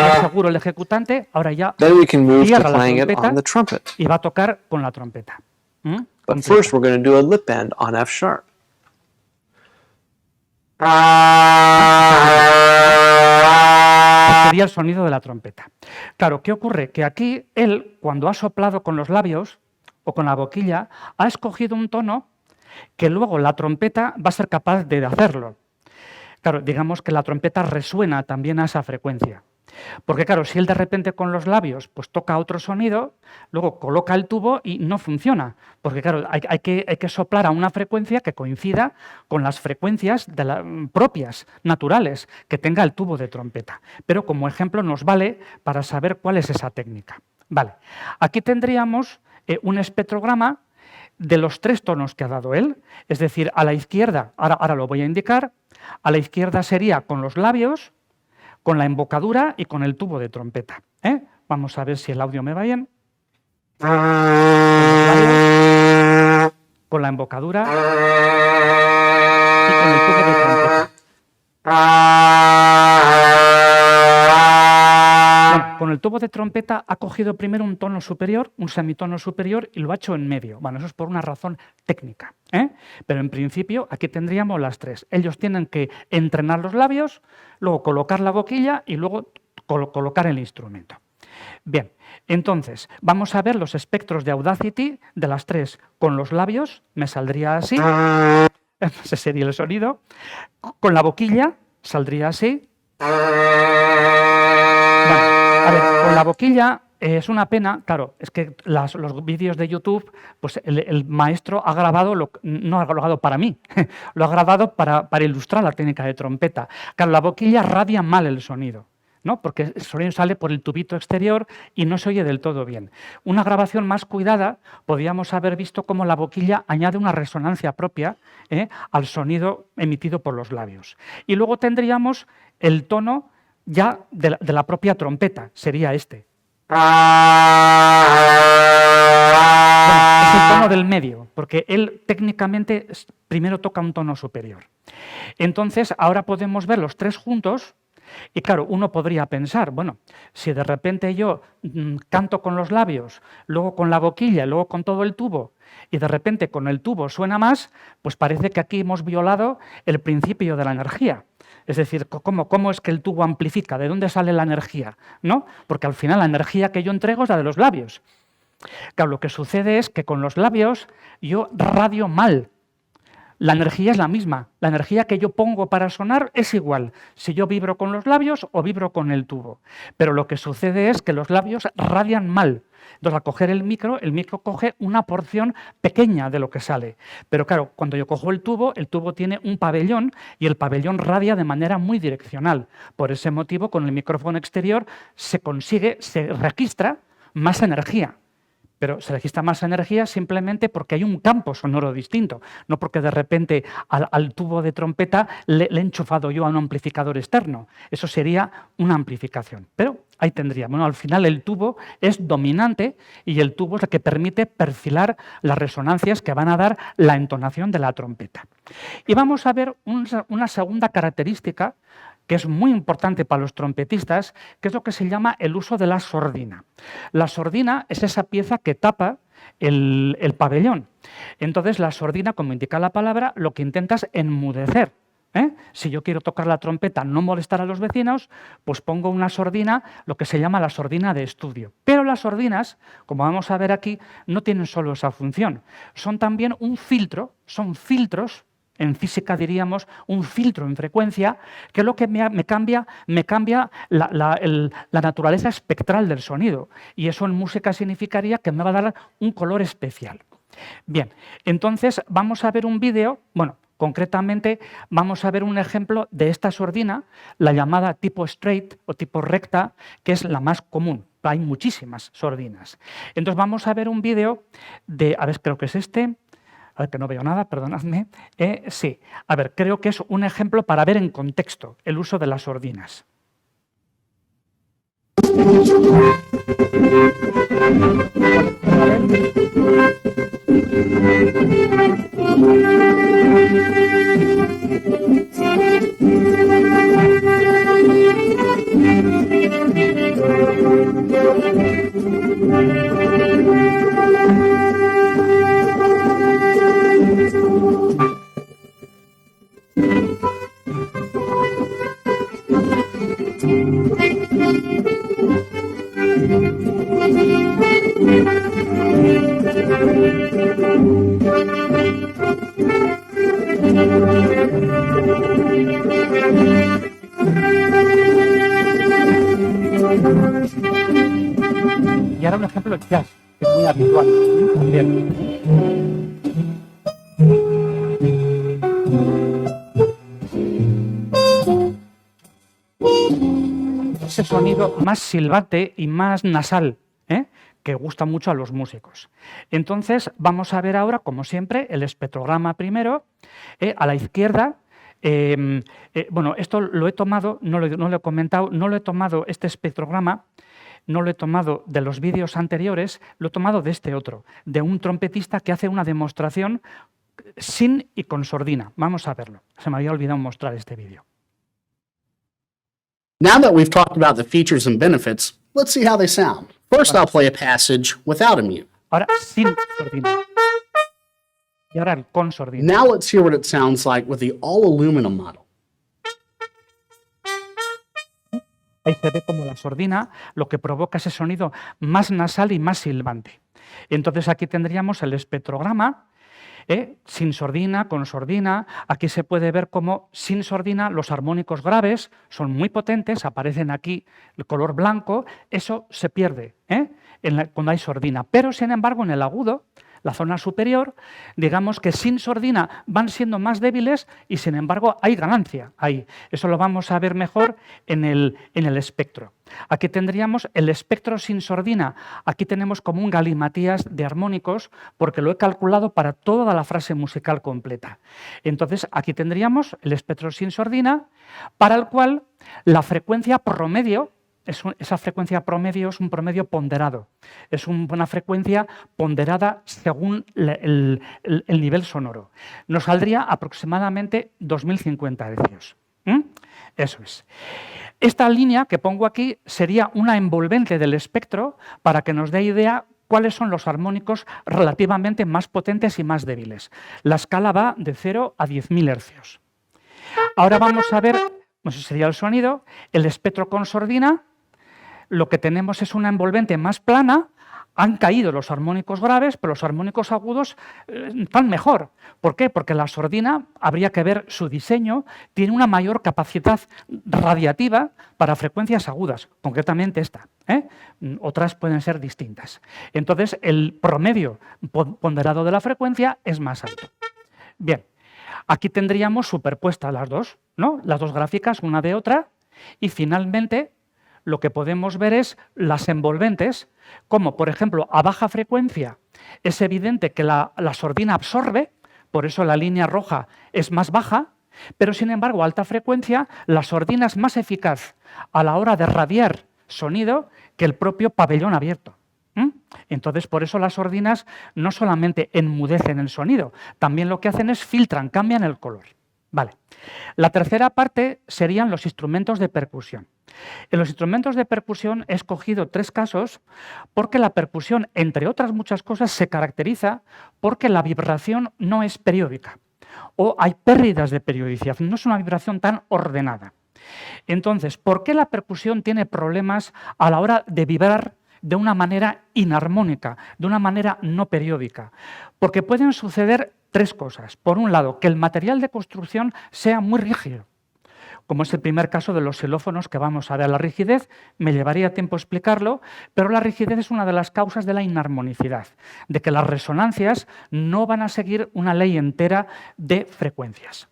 ya seguro el ejecutante, ahora ya then we can move to cierra la playing it trompeta on the trumpet. y va a tocar con la trompeta. But first we're going to do a lip bend on F sharp. Sería el sonido de la trompeta. Claro, ¿qué ocurre? Que aquí él, cuando ha soplado con los labios o con la boquilla, ha escogido un tono que luego la trompeta va a ser capaz de hacerlo. Claro, digamos que la trompeta resuena también a esa frecuencia. Porque claro, si él de repente con los labios pues toca otro sonido, luego coloca el tubo y no funciona. Porque claro, hay que soplar a una frecuencia que coincida con las frecuencias propias, naturales, que tenga el tubo de trompeta. Pero como ejemplo nos vale para saber cuál es esa técnica. Vale, aquí tendríamos un espectrograma de los tres tonos que ha dado él. Es decir, a la izquierda, ahora lo voy a indicar, a la izquierda sería con los labios, con la embocadura y con el tubo de trompeta. Vamos a ver si el audio me va bien. Con los labios, con la embocadura y con el tubo de trompeta. Bueno, con el tubo de trompeta ha cogido primero un tono superior, un semitono superior, y lo ha hecho en medio. Bueno, eso es por una razón técnica. Pero en principio aquí tendríamos las tres. Ellos tienen que entrenar los labios, luego colocar la boquilla y luego colocar el instrumento. Bien, entonces vamos a ver los espectros de Audacity de las tres. Con los labios me saldría así, ese sería el sonido. Con la boquilla saldría así. Bueno, a ver, con la boquilla Es una pena, claro, es que los vídeos de YouTube, pues el maestro ha grabado, no ha grabado para mí, lo ha grabado para ilustrar la técnica de trompeta. Claro, la boquilla radia mal el sonido, ¿no? Porque el sonido sale por el tubito exterior y no se oye del todo bien. Una grabación más cuidada, podríamos haber visto cómo la boquilla añade una resonancia propia al sonido emitido por los labios. Y luego tendríamos el tono ya de la propia trompeta, sería este. Bueno, es el tono del medio, porque él técnicamente primero toca un tono superior. Entonces, ahora podemos ver los tres juntos y, claro, uno podría pensar, bueno, si de repente yo canto con los labios, luego con la boquilla, luego con todo el tubo, y de repente con el tubo suena más, pues parece que aquí hemos violado el principio de la energía. Es decir, ¿cómo es que el tubo amplifica? ¿De dónde sale la energía? ¿No? Porque al final la energía que yo entrego es la de los labios. Claro, lo que sucede es que con los labios yo radio mal. La energía es la misma. La energía que yo pongo para sonar es igual si yo vibro con los labios o vibro con el tubo. Pero lo que sucede es que los labios radian mal. Entonces, al coger el micro coge una porción pequeña de lo que sale. Pero claro, cuando yo cojo el tubo tiene un pabellón y el pabellón radia de manera muy direccional. Por ese motivo, con el micrófono exterior se registra más energía. Pero se registra más energía simplemente porque hay un campo sonoro distinto, no porque de repente al tubo de trompeta le he enchufado yo a un amplificador externo. Eso sería una amplificación. Pero ahí tendría. Bueno, al final el tubo es dominante y el tubo es el que permite perfilar las resonancias que van a dar la entonación de la trompeta. Y vamos a ver una segunda característica que es muy importante para los trompetistas, que es lo que se llama el uso de la sordina. La sordina es esa pieza que tapa el pabellón. Entonces, la sordina, como indica la palabra, lo que intenta es enmudecer. Si yo quiero tocar la trompeta, no molestar a los vecinos, pues pongo una sordina, lo que se llama la sordina de estudio. Pero las sordinas, como vamos a ver aquí, no tienen solo esa función. Son también un filtro, son filtros. En física diríamos un filtro en frecuencia, que es lo que me cambia la naturaleza espectral del sonido. Y eso en música significaría que me va a dar un color especial. Bien, entonces vamos a ver un vídeo, bueno, concretamente vamos a ver un ejemplo de esta sordina, la llamada tipo straight o tipo recta, que es la más común. Hay muchísimas sordinas. Entonces vamos a ver un vídeo de, a ver, creo que es este. A ver, que no veo nada, perdonadme. Sí, a ver, creo que es un ejemplo para ver en contexto el uso de las sordinas. Y ahora un ejemplo de jazz, que es muy habitual también. Ese sonido más silbante y más nasal, que gusta mucho a los músicos. Entonces, vamos a ver ahora, como siempre, el espectrograma primero. A la izquierda, bueno, esto lo he tomado, no lo he comentado, no lo he tomado este espectrograma, no lo he tomado de los vídeos anteriores, lo he tomado de este otro, de un trompetista que hace una demostración sin y con sordina. Vamos a verlo. Se me había olvidado mostrar este vídeo. Now that we've talked about the features and benefits, let's see how they sound. First, I'll play a passage without a mute. Ahora sin sordina. Y ahora el con sordina. Now let's hear what it sounds like with the all-aluminum model. Ahí se ve como la sordina lo que provoca ese sonido más nasal y más silbante. Entonces aquí tendríamos el espectrograma Sin sordina, con sordina. Aquí se puede ver cómo sin sordina los armónicos graves son muy potentes, aparecen aquí el color blanco, eso se pierde cuando hay sordina. Pero, sin embargo, en el agudo, la zona superior, digamos que sin sordina van siendo más débiles y, sin embargo, hay ganancia ahí. Eso lo vamos a ver mejor en el espectro. Aquí tendríamos el espectro sin sordina. Aquí tenemos como un galimatías de armónicos porque lo he calculado para toda la frase musical completa. Entonces, aquí tendríamos el espectro sin sordina, para el cual la frecuencia promedio, esa frecuencia promedio es un promedio ponderado. Es una frecuencia ponderada según el nivel sonoro. Nos saldría aproximadamente 2050 hercios. Eso es. Esta línea que pongo aquí sería una envolvente del espectro para que nos dé idea cuáles son los armónicos relativamente más potentes y más débiles. La escala va de 0 a 10.000 hercios. Ahora vamos a ver, eso sería el sonido, el espectro con sordina. Lo que tenemos es una envolvente más plana, han caído los armónicos graves, pero los armónicos agudos están mejor. ¿Por qué? Porque la sordina, habría que ver su diseño, tiene una mayor capacidad radiativa para frecuencias agudas, concretamente esta. Otras pueden ser distintas. Entonces, el promedio ponderado de la frecuencia es más alto. Bien, aquí tendríamos superpuestas las dos, ¿no? Las dos gráficas, una de otra, y finalmente lo que podemos ver es las envolventes, como por ejemplo a baja frecuencia es evidente que la sordina absorbe, por eso la línea roja es más baja, pero sin embargo a alta frecuencia la sordina es más eficaz a la hora de radiar sonido que el propio pabellón abierto. Entonces, por eso las sordinas no solamente enmudecen el sonido, también lo que hacen es filtran, cambian el color. Vale. La tercera parte serían los instrumentos de percusión. En los instrumentos de percusión he escogido 3 casos porque la percusión, entre otras muchas cosas, se caracteriza porque la vibración no es periódica o hay pérdidas de periodicidad, no es una vibración tan ordenada. Entonces, ¿por qué la percusión tiene problemas a la hora de vibrar de una manera inarmónica, de una manera no periódica? Porque pueden suceder 3 cosas. Por un lado, que el material de construcción sea muy rígido, como es el primer caso de los xilófonos que vamos a ver. La rigidez, me llevaría tiempo explicarlo, pero la rigidez es una de las causas de la inarmonicidad, de que las resonancias no van a seguir una ley entera de frecuencias.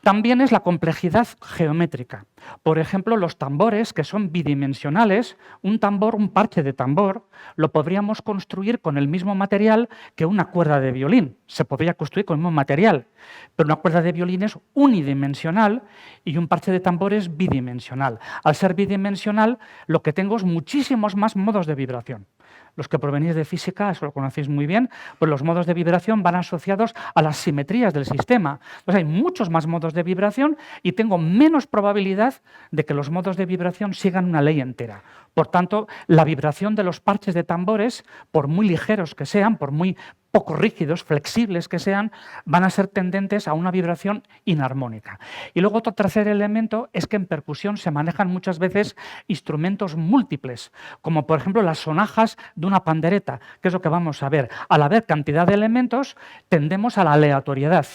También es la complejidad geométrica. Por ejemplo, los tambores, que son bidimensionales, un tambor, un parche de tambor, lo podríamos construir con el mismo material que una cuerda de violín. Se podría construir con el mismo material, pero una cuerda de violín es unidimensional y un parche de tambor es bidimensional. Al ser bidimensional, lo que tengo es muchísimos más modos de vibración. Los que provenís de física, eso lo conocéis muy bien, pues los modos de vibración van asociados a las simetrías del sistema. Pues hay muchos más modos de vibración y tengo menos probabilidad de que los modos de vibración sigan una ley entera. Por tanto, la vibración de los parches de tambores, por muy ligeros que sean, por muy poco rígidos, flexibles que sean, van a ser tendentes a una vibración inarmónica. Y luego otro tercer elemento es que en percusión se manejan muchas veces instrumentos múltiples, como por ejemplo las sonajas de una pandereta, que es lo que vamos a ver. Al haber cantidad de elementos, tendemos a la aleatoriedad,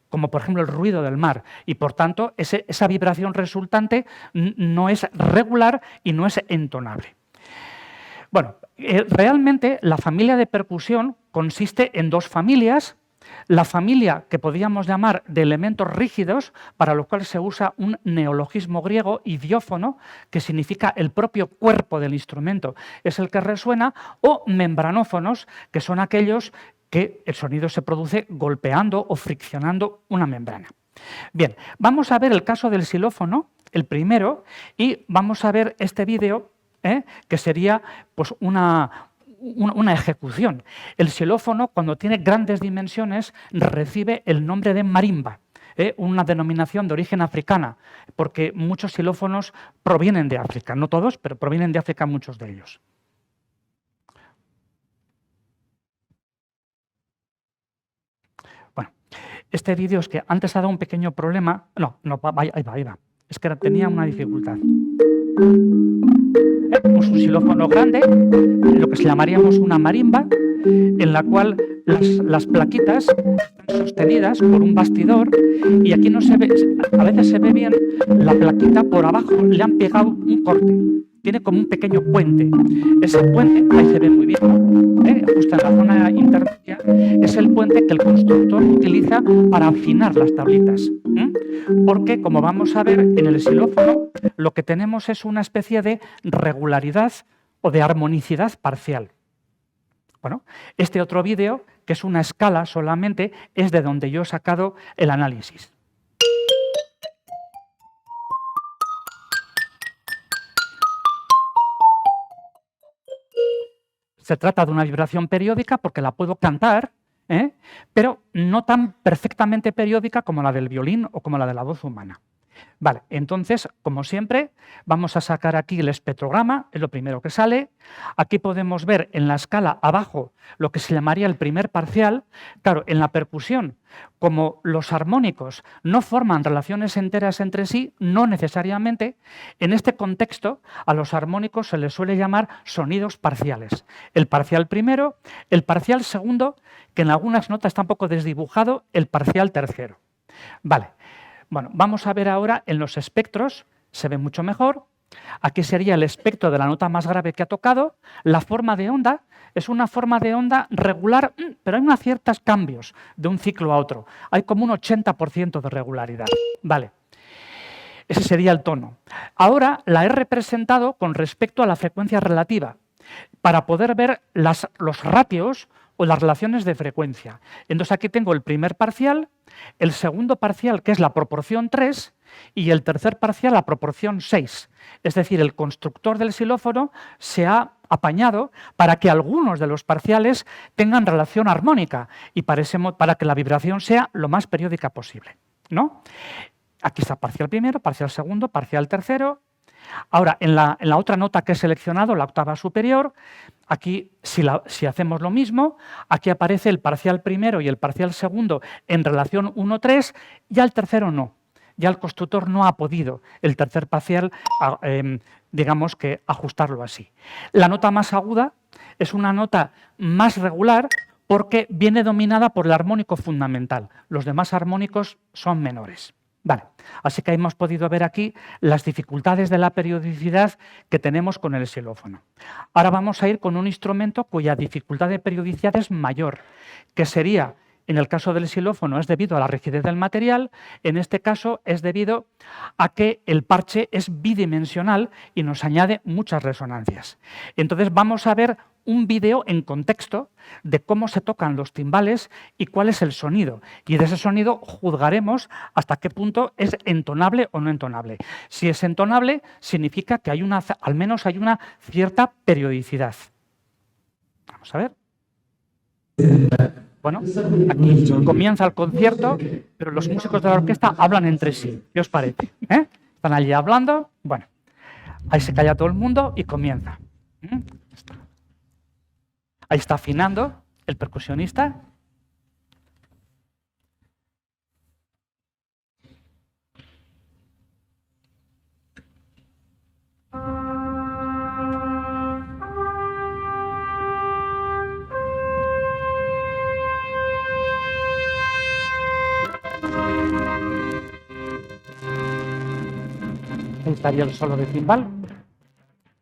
como por ejemplo el ruido del mar, y por tanto esa vibración resultante no es regular y no es entonable. Bueno, realmente la familia de percusión consiste en 2 familias. La familia que podríamos llamar de elementos rígidos, para lo cual se usa un neologismo griego, idiófono, que significa el propio cuerpo del instrumento, es el que resuena, o membranófonos, que son aquellos que el sonido se produce golpeando o friccionando una membrana. Bien, vamos a ver el caso del xilófono, el primero, y vamos a ver este vídeo, que sería pues, una ejecución. El xilófono, cuando tiene grandes dimensiones, recibe el nombre de marimba, una denominación de origen africana, porque muchos xilófonos provienen de África, no todos, pero provienen de África muchos de ellos. Bueno, este vídeo es que antes ha dado un pequeño problema. No, ahí va. Es que tenía una dificultad. Es un xilófono grande, lo que se llamaríamos una marimba, en la cual las plaquitas están sostenidas por un bastidor y aquí no se ve, a veces se ve bien, la plaquita por abajo le han pegado un corte. Tiene como un pequeño puente. Ese puente, ahí se ve muy bien, justo en la zona intermedia, es el puente que el constructor utiliza para afinar las tablitas. Porque, como vamos a ver, en el xilófono lo que tenemos es una especie de regularidad o de armonicidad parcial. Bueno, este otro vídeo, que es una escala solamente, es de donde yo he sacado el análisis. Se trata de una vibración periódica porque la puedo cantar, pero no tan perfectamente periódica como la del violín o como la de la voz humana. Vale, entonces, como siempre, vamos a sacar aquí el espectrograma, es lo primero que sale. Aquí podemos ver en la escala abajo lo que se llamaría el primer parcial. Claro, en la percusión, como los armónicos no forman relaciones enteras entre sí, no necesariamente, en este contexto a los armónicos se les suele llamar sonidos parciales. El parcial primero, el parcial segundo, que en algunas notas está un poco desdibujado, el parcial tercero. Vale. Bueno, vamos a ver ahora en los espectros, se ve mucho mejor. Aquí sería el espectro de la nota más grave que ha tocado. La forma de onda es una forma de onda regular, pero hay unos ciertos cambios de un ciclo a otro. Hay como un 80% de regularidad. Vale. Ese sería el tono. Ahora la he representado con respecto a la frecuencia relativa para poder ver los ratios o las relaciones de frecuencia. Entonces aquí tengo el primer parcial, el segundo parcial, que es la proporción 3, y el tercer parcial, la proporción 6. Es decir, el constructor del xilófono se ha apañado para que algunos de los parciales tengan relación armónica y para que la vibración sea lo más periódica posible, ¿no? Aquí está parcial primero, parcial segundo, parcial tercero. Ahora, en la otra nota que he seleccionado, la octava superior, aquí si hacemos lo mismo, aquí aparece el parcial primero y el parcial segundo en relación 1-3, ya el tercero no. Ya el constructor no ha podido el tercer parcial, digamos que ajustarlo así. La nota más aguda es una nota más regular porque viene dominada por el armónico fundamental. Los demás armónicos son menores. Vale, así que hemos podido ver aquí las dificultades de la periodicidad que tenemos con el xilófono. Ahora vamos a ir con un instrumento cuya dificultad de periodicidad es mayor, que sería, en el caso del xilófono, es debido a la rigidez del material, en este caso es debido a que el parche es bidimensional y nos añade muchas resonancias. Entonces vamos a ver un vídeo en contexto de cómo se tocan los timbales y cuál es el sonido. Y de ese sonido juzgaremos hasta qué punto es entonable o no entonable. Si es entonable, significa que al menos hay una cierta periodicidad. Vamos a ver. Bueno, aquí comienza el concierto, pero los músicos de la orquesta hablan entre sí. ¿Qué os parece? Están allí hablando. Bueno, ahí se calla todo el mundo y comienza. Ahí está afinando el percusionista. Ahí estaría el solo de timbal.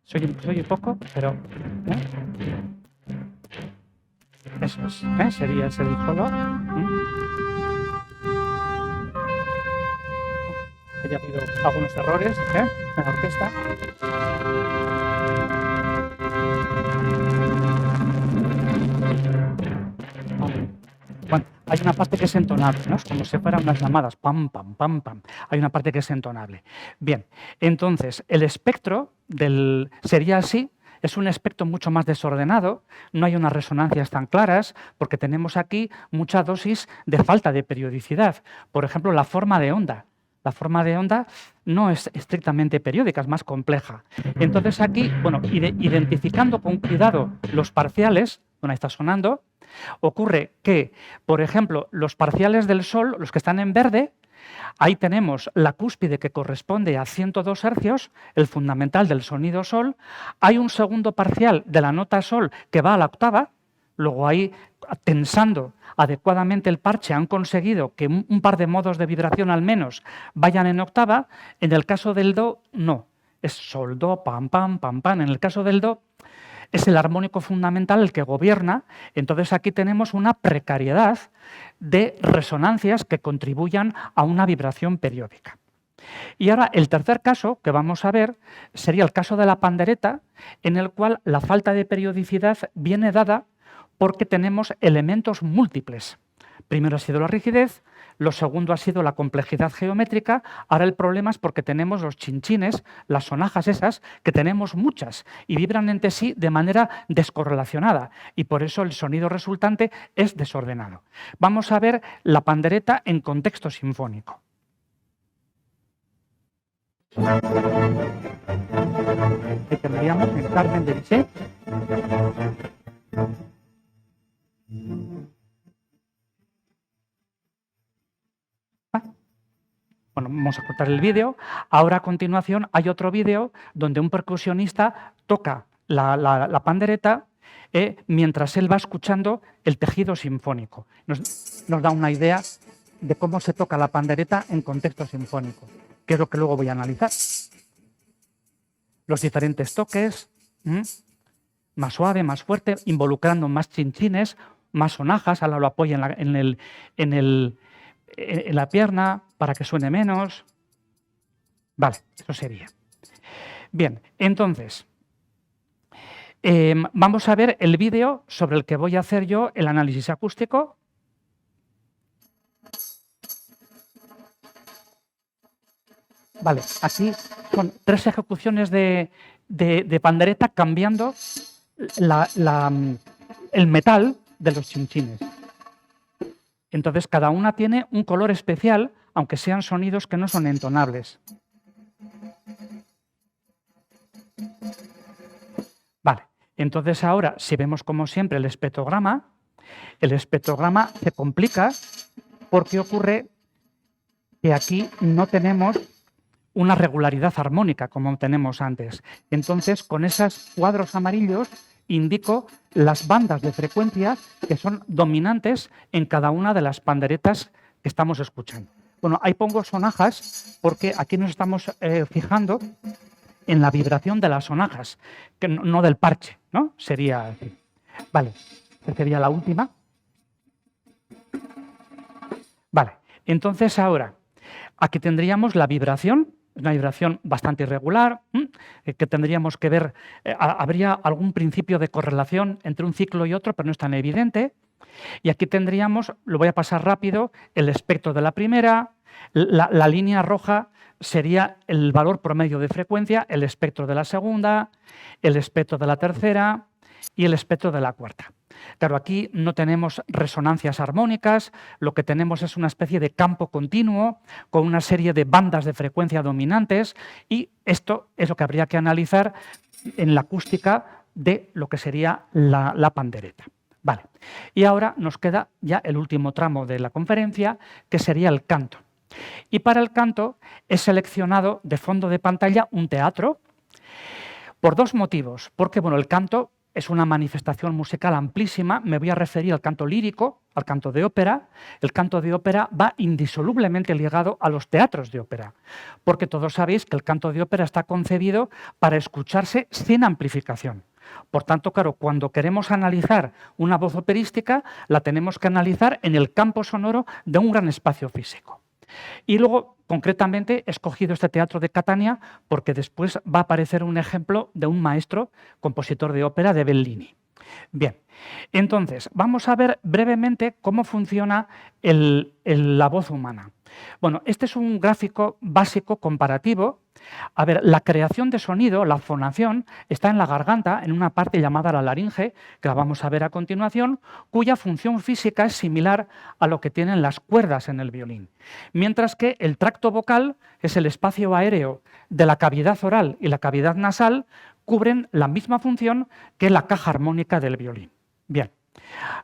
Se oye poco, pero... Eso es, sería ese el solo. Haya habido algunos errores en la orquesta. Bueno, hay una parte que es entonable, ¿no? Es como si fueran unas llamadas, pam, pam, pam, pam. Hay una parte que es entonable. Bien, entonces, el espectro sería así. Es un espectro mucho más desordenado, no hay unas resonancias tan claras, porque tenemos aquí mucha dosis de falta de periodicidad. Por ejemplo, la forma de onda. La forma de onda no es estrictamente periódica, es más compleja. Entonces aquí, bueno, identificando con cuidado los parciales, bueno, ahí está sonando, ocurre que, por ejemplo, los parciales del sol, los que están en verde, ahí tenemos la cúspide que corresponde a 102 hercios, el fundamental del sonido sol. Hay un segundo parcial de la nota sol que va a la octava, luego ahí, tensando adecuadamente el parche, han conseguido que un par de modos de vibración al menos vayan en octava. En el caso del do, no. Es sol, do, pam, pam, pam, pam. En el caso del do, es el armónico fundamental el que gobierna. Entonces aquí tenemos una precariedad de resonancias que contribuyan a una vibración periódica. Y ahora el tercer caso que vamos a ver sería el caso de la pandereta, en el cual la falta de periodicidad viene dada porque tenemos elementos múltiples. Primero ha sido la rigidez, lo segundo ha sido la complejidad geométrica. Ahora el problema es porque tenemos los chinchines, las sonajas esas, que tenemos muchas y vibran entre sí de manera descorrelacionada, y por eso el sonido resultante es desordenado. Vamos a ver la pandereta en contexto sinfónico. Que tendríamos en Carmen de Bizet. Bueno, vamos a cortar el vídeo. Ahora a continuación hay otro vídeo donde un percusionista toca la pandereta mientras él va escuchando el tejido sinfónico. Nos da una idea de cómo se toca la pandereta en contexto sinfónico, que es lo que luego voy a analizar. Los diferentes toques, más suave, más fuerte, involucrando más chinchines, más sonajas. Ahora lo apoya en la pierna para que suene menos. Vale, eso sería. Bien, entonces, vamos a ver el vídeo sobre el que voy a hacer yo el análisis acústico. Vale, aquí son 3 ejecuciones de pandereta cambiando el metal de los chinchines. Entonces, cada una tiene un color especial, aunque sean sonidos que no son entonables. Vale, entonces ahora, si vemos como siempre el espectrograma se complica porque ocurre que aquí no tenemos una regularidad armónica como tenemos antes. Entonces, con esos cuadros amarillos indico las bandas de frecuencia que son dominantes en cada una de las panderetas que estamos escuchando. Bueno, ahí pongo sonajas porque aquí nos estamos fijando en la vibración de las sonajas, que no del parche, ¿no? Sería así. Vale, esta sería la última. Vale, entonces ahora, aquí tendríamos la vibración. Una vibración bastante irregular, que tendríamos que ver, habría algún principio de correlación entre un ciclo y otro, pero no es tan evidente. Y aquí tendríamos, lo voy a pasar rápido, el espectro de la primera, la línea roja sería el valor promedio de frecuencia, el espectro de la segunda, el espectro de la tercera y el espectro de la cuarta. Claro, aquí no tenemos resonancias armónicas, lo que tenemos es una especie de campo continuo con una serie de bandas de frecuencia dominantes, y esto es lo que habría que analizar en la acústica de lo que sería la pandereta. Vale. Y ahora nos queda ya el último tramo de la conferencia, que sería el canto. Y para el canto he seleccionado de fondo de pantalla un teatro por 2 motivos. Porque bueno, el canto es una manifestación musical amplísima. Me voy a referir al canto lírico, al canto de ópera. El canto de ópera va indisolublemente ligado a los teatros de ópera, porque todos sabéis que el canto de ópera está concebido para escucharse sin amplificación. Por tanto, claro, cuando queremos analizar una voz operística, la tenemos que analizar en el campo sonoro de un gran espacio físico. Y luego, concretamente, he escogido este teatro de Catania porque después va a aparecer un ejemplo de un maestro compositor de ópera de Bellini. Bien, entonces, vamos a ver brevemente cómo funciona la voz humana. Bueno, este es un gráfico básico comparativo. A ver, la creación de sonido, la fonación, está en la garganta, en una parte llamada la laringe, que la vamos a ver a continuación, cuya función física es similar a lo que tienen las cuerdas en el violín. Mientras que el tracto vocal es el espacio aéreo de la cavidad oral y la cavidad nasal, cubren la misma función que la caja armónica del violín. Bien,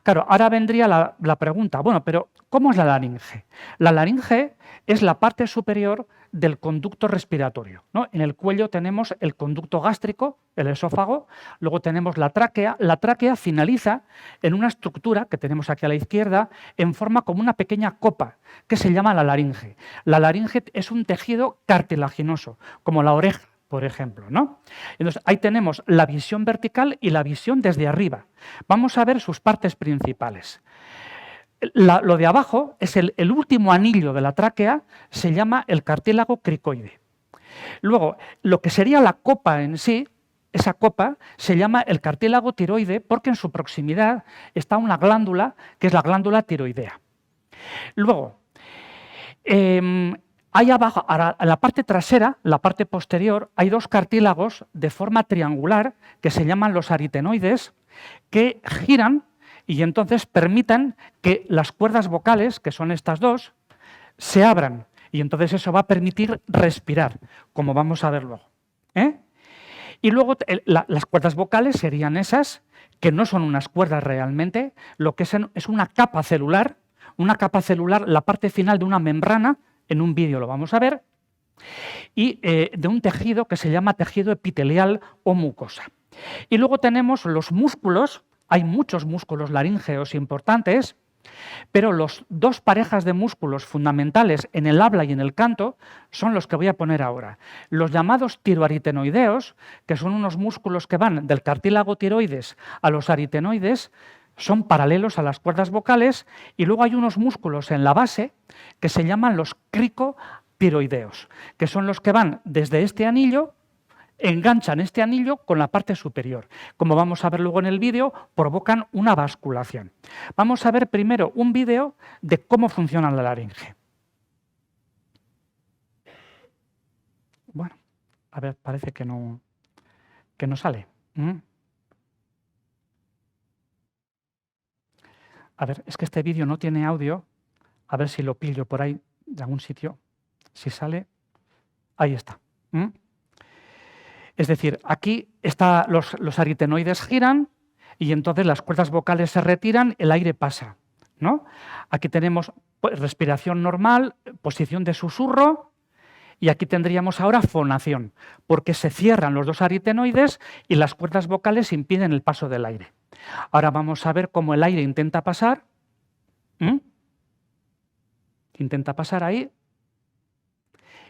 Claro, ahora vendría la pregunta, bueno, pero ¿cómo es la laringe? La laringe es la parte superior del conducto respiratorio, ¿no? En el cuello tenemos el conducto gástrico, el esófago, luego tenemos la tráquea. La tráquea finaliza en una estructura que tenemos aquí a la izquierda en forma como una pequeña copa que se llama la laringe. La laringe es un tejido cartilaginoso, como la oreja, por ejemplo, ¿no? Entonces, ahí tenemos la visión vertical y la visión desde arriba. Vamos a ver sus partes principales. Lo de abajo es el último anillo de la tráquea, se llama el cartílago cricoide. Luego, lo que sería la copa en sí, esa copa se llama el cartílago tiroide porque en su proximidad está una glándula que es la glándula tiroidea. Luego, ahí abajo, en la parte trasera, la parte posterior, hay dos cartílagos de forma triangular que se llaman los aritenoides que giran y entonces permitan que las cuerdas vocales, que son estas dos, se abran. Y entonces eso va a permitir respirar, como vamos a ver luego. Y luego las cuerdas vocales serían esas, que no son unas cuerdas realmente, lo que es una capa celular, la parte final de una membrana, en un vídeo lo vamos a ver, y de un tejido que se llama tejido epitelial o mucosa. Y luego tenemos los músculos. Hay muchos músculos laríngeos importantes, pero los dos parejas de músculos fundamentales en el habla y en el canto son los que voy a poner ahora. Los llamados tiroaritenoideos, que son unos músculos que van del cartílago tiroides a los aritenoides, son paralelos a las cuerdas vocales, y luego hay unos músculos en la base que se llaman los cricotiroideos, que son los que van desde este anillo, enganchan este anillo con la parte superior. Como vamos a ver luego en el vídeo, provocan una basculación. Vamos a ver primero un vídeo de cómo funciona la laringe. Bueno, a ver, parece que no sale. A ver, es que este vídeo no tiene audio. A ver si lo pillo por ahí de algún sitio. Si sale, ahí está. Es decir, aquí los aritenoides giran y entonces las cuerdas vocales se retiran, el aire pasa, ¿no? Aquí tenemos respiración normal, posición de susurro, y aquí tendríamos ahora fonación, porque se cierran los dos aritenoides y las cuerdas vocales impiden el paso del aire. Ahora vamos a ver cómo el aire intenta pasar. Intenta pasar ahí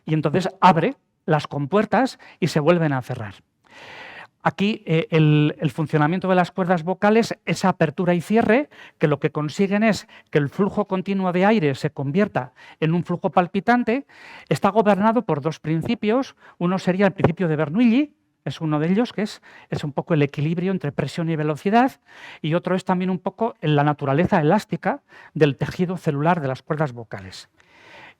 y entonces abre las compuertas y se vuelven a cerrar. Aquí el funcionamiento de las cuerdas vocales, esa apertura y cierre, que lo que consiguen es que el flujo continuo de aire se convierta en un flujo palpitante, está gobernado por dos principios. Uno sería el principio de Bernoulli, es uno de ellos, que es un poco el equilibrio entre presión y velocidad, y otro es también un poco la naturaleza elástica del tejido celular de las cuerdas vocales.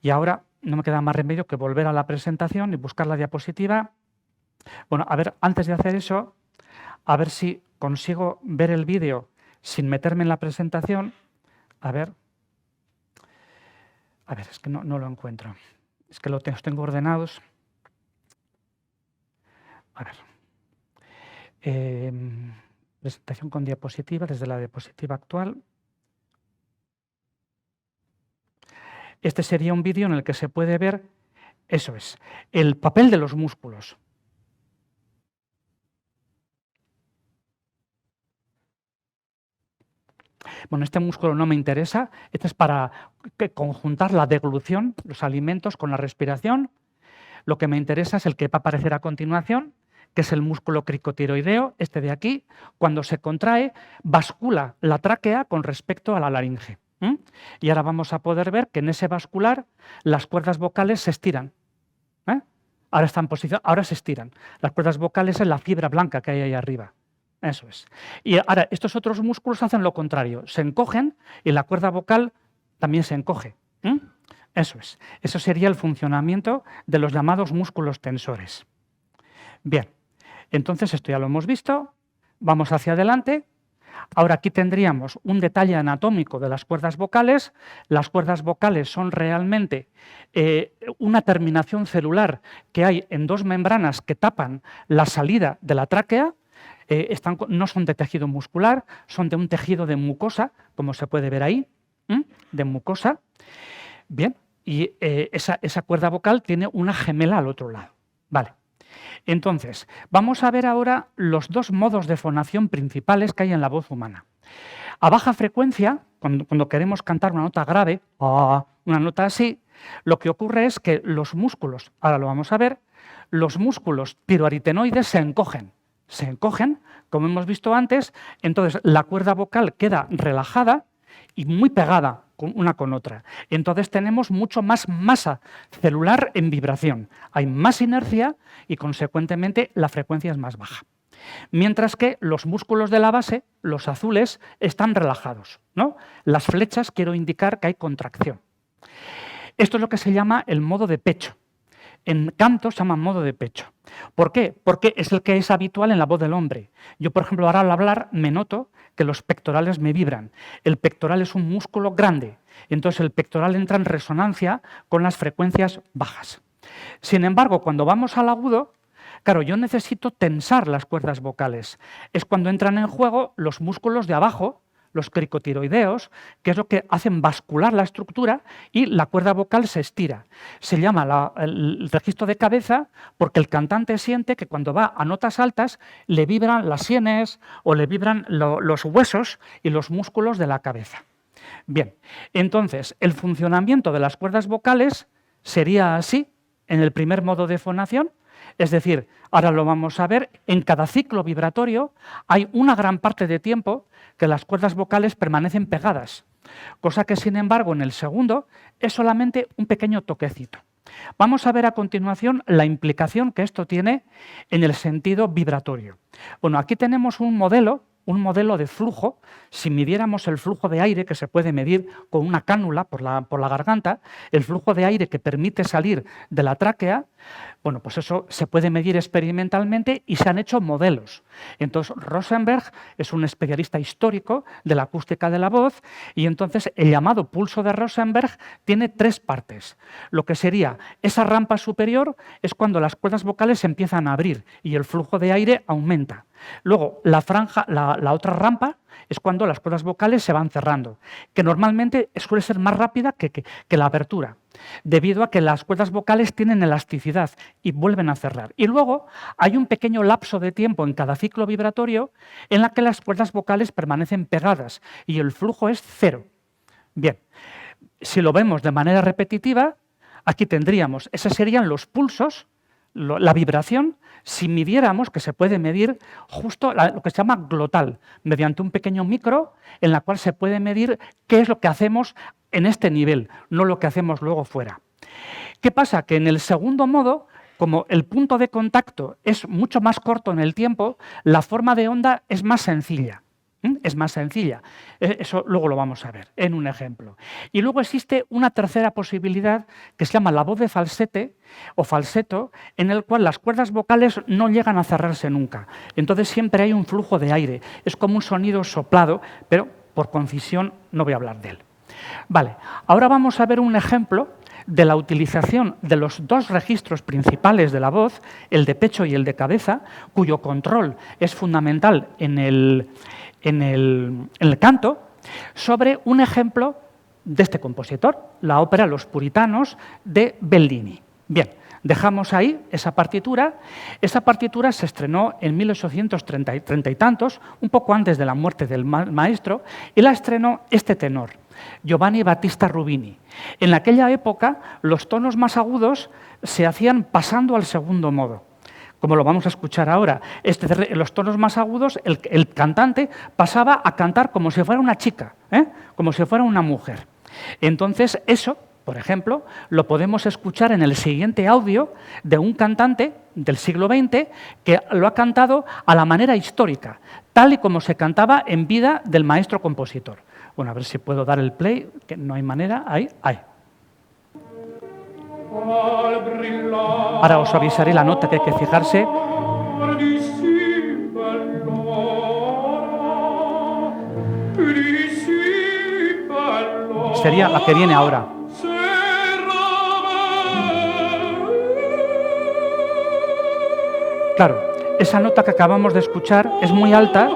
Y ahora no me queda más remedio que volver a la presentación y buscar la diapositiva. Bueno, a ver, antes de hacer eso, a ver si consigo ver el vídeo sin meterme en la presentación. A ver, es que no lo encuentro. Es que los tengo ordenados. A ver. Presentación con diapositiva, desde la diapositiva actual. Este sería un vídeo en el que se puede ver, eso es, el papel de los músculos. Bueno, este músculo no me interesa, este es para conjuntar la deglución, los alimentos con la respiración. Lo que me interesa es el que va a aparecer a continuación, que es el músculo cricotiroideo, este de aquí. Cuando se contrae, bascula la tráquea con respecto a la laringe. Y ahora vamos a poder ver que en ese bascular las cuerdas vocales se estiran. Ahora están en posición, ahora se estiran. Las cuerdas vocales es la fibra blanca que hay ahí arriba. Eso es. Y ahora estos otros músculos hacen lo contrario, se encogen y la cuerda vocal también se encoge. Eso es. Eso sería el funcionamiento de los llamados músculos tensores. Bien, entonces esto ya lo hemos visto. Vamos hacia adelante. Ahora aquí tendríamos un detalle anatómico de las cuerdas vocales. Las cuerdas vocales son realmente una terminación celular que hay en dos membranas que tapan la salida de la tráquea. no son de tejido muscular, son de un tejido de mucosa, como se puede ver ahí, de mucosa. Bien, y esa cuerda vocal tiene una gemela al otro lado. Vale. Entonces, vamos a ver ahora los dos modos de fonación principales que hay en la voz humana. A baja frecuencia, cuando queremos cantar una nota grave, una nota así, lo que ocurre es que los músculos, ahora lo vamos a ver, los músculos piroaritenoides se encogen, como hemos visto antes, entonces la cuerda vocal queda relajada y muy pegada una con otra. Entonces tenemos mucho más masa celular en vibración, hay más inercia y consecuentemente la frecuencia es más baja. Mientras que los músculos de la base, los azules, están relajados, ¿no? Las flechas quiero indicar que hay contracción. Esto es lo que se llama el modo de pecho. En canto se llama modo de pecho. ¿Por qué? Porque es el que es habitual en la voz del hombre. Yo, por ejemplo, ahora al hablar me noto que los pectorales me vibran. El pectoral es un músculo grande, entonces el pectoral entra en resonancia con las frecuencias bajas. Sin embargo, cuando vamos al agudo, claro, yo necesito tensar las cuerdas vocales. Es cuando entran en juego los músculos de abajo, los cricotiroideos, que es lo que hacen bascular la estructura y la cuerda vocal se estira. Se llama el registro de cabeza porque el cantante siente que cuando va a notas altas le vibran las sienes o le vibran los huesos y los músculos de la cabeza. Bien, entonces el funcionamiento de las cuerdas vocales sería así en el primer modo de fonación. Es decir, ahora lo vamos a ver, en cada ciclo vibratorio hay una gran parte de tiempo que las cuerdas vocales permanecen pegadas, cosa que sin embargo en el segundo es solamente un pequeño toquecito. Vamos a ver a continuación la implicación que esto tiene en el sentido vibratorio. Bueno, aquí tenemos un modelo de flujo. Si midiéramos el flujo de aire que se puede medir con una cánula por la garganta, el flujo de aire que permite salir de la tráquea, bueno, pues eso se puede medir experimentalmente y se han hecho modelos. Entonces, Rosenberg es un especialista histórico de la acústica de la voz y entonces el llamado pulso de Rosenberg tiene tres partes. Lo que sería esa rampa superior es cuando las cuerdas vocales se empiezan a abrir y el flujo de aire aumenta. Luego, la otra rampa es cuando las cuerdas vocales se van cerrando, que normalmente suele ser más rápida que la apertura, debido a que las cuerdas vocales tienen elasticidad y vuelven a cerrar. Y luego hay un pequeño lapso de tiempo en cada ciclo vibratorio en la que las cuerdas vocales permanecen pegadas y el flujo es cero. Bien, si lo vemos de manera repetitiva, aquí tendríamos, esos serían los pulsos, la vibración, si midiéramos, que se puede medir justo lo que se llama glotal, mediante un pequeño micro en la cual se puede medir qué es lo que hacemos en este nivel, no lo que hacemos luego fuera. ¿Qué pasa? Que en el segundo modo, como el punto de contacto es mucho más corto en el tiempo, la forma de onda es más sencilla. Es más sencilla. Eso luego lo vamos a ver en un ejemplo. Y luego existe una tercera posibilidad que se llama la voz de falsete o falseto, en el cual las cuerdas vocales no llegan a cerrarse nunca. Entonces siempre hay un flujo de aire. Es como un sonido soplado, pero por concisión no voy a hablar de él. Vale, ahora vamos a ver un ejemplo de la utilización de los dos registros principales de la voz, el de pecho y el de cabeza, cuyo control es fundamental en el canto, sobre un ejemplo de este compositor, la ópera Los Puritanos de Bellini. Bien, dejamos ahí esa partitura. Esa partitura se estrenó en 1830 y tantos, un poco antes de la muerte del maestro, y la estrenó este tenor, Giovanni Battista Rubini. En aquella época, los tonos más agudos se hacían pasando al segundo modo, como lo vamos a escuchar ahora. En los tonos más agudos, el cantante pasaba a cantar como si fuera una chica, como si fuera una mujer. Entonces, eso, por ejemplo, lo podemos escuchar en el siguiente audio de un cantante del siglo XX que lo ha cantado a la manera histórica, tal y como se cantaba en vida del maestro compositor. Bueno, a ver si puedo dar el play, que no hay manera. Ahí. Ahora os avisaré la nota que hay que fijarse. Sería la que viene ahora. Claro, esa nota que acabamos de escuchar es muy alta,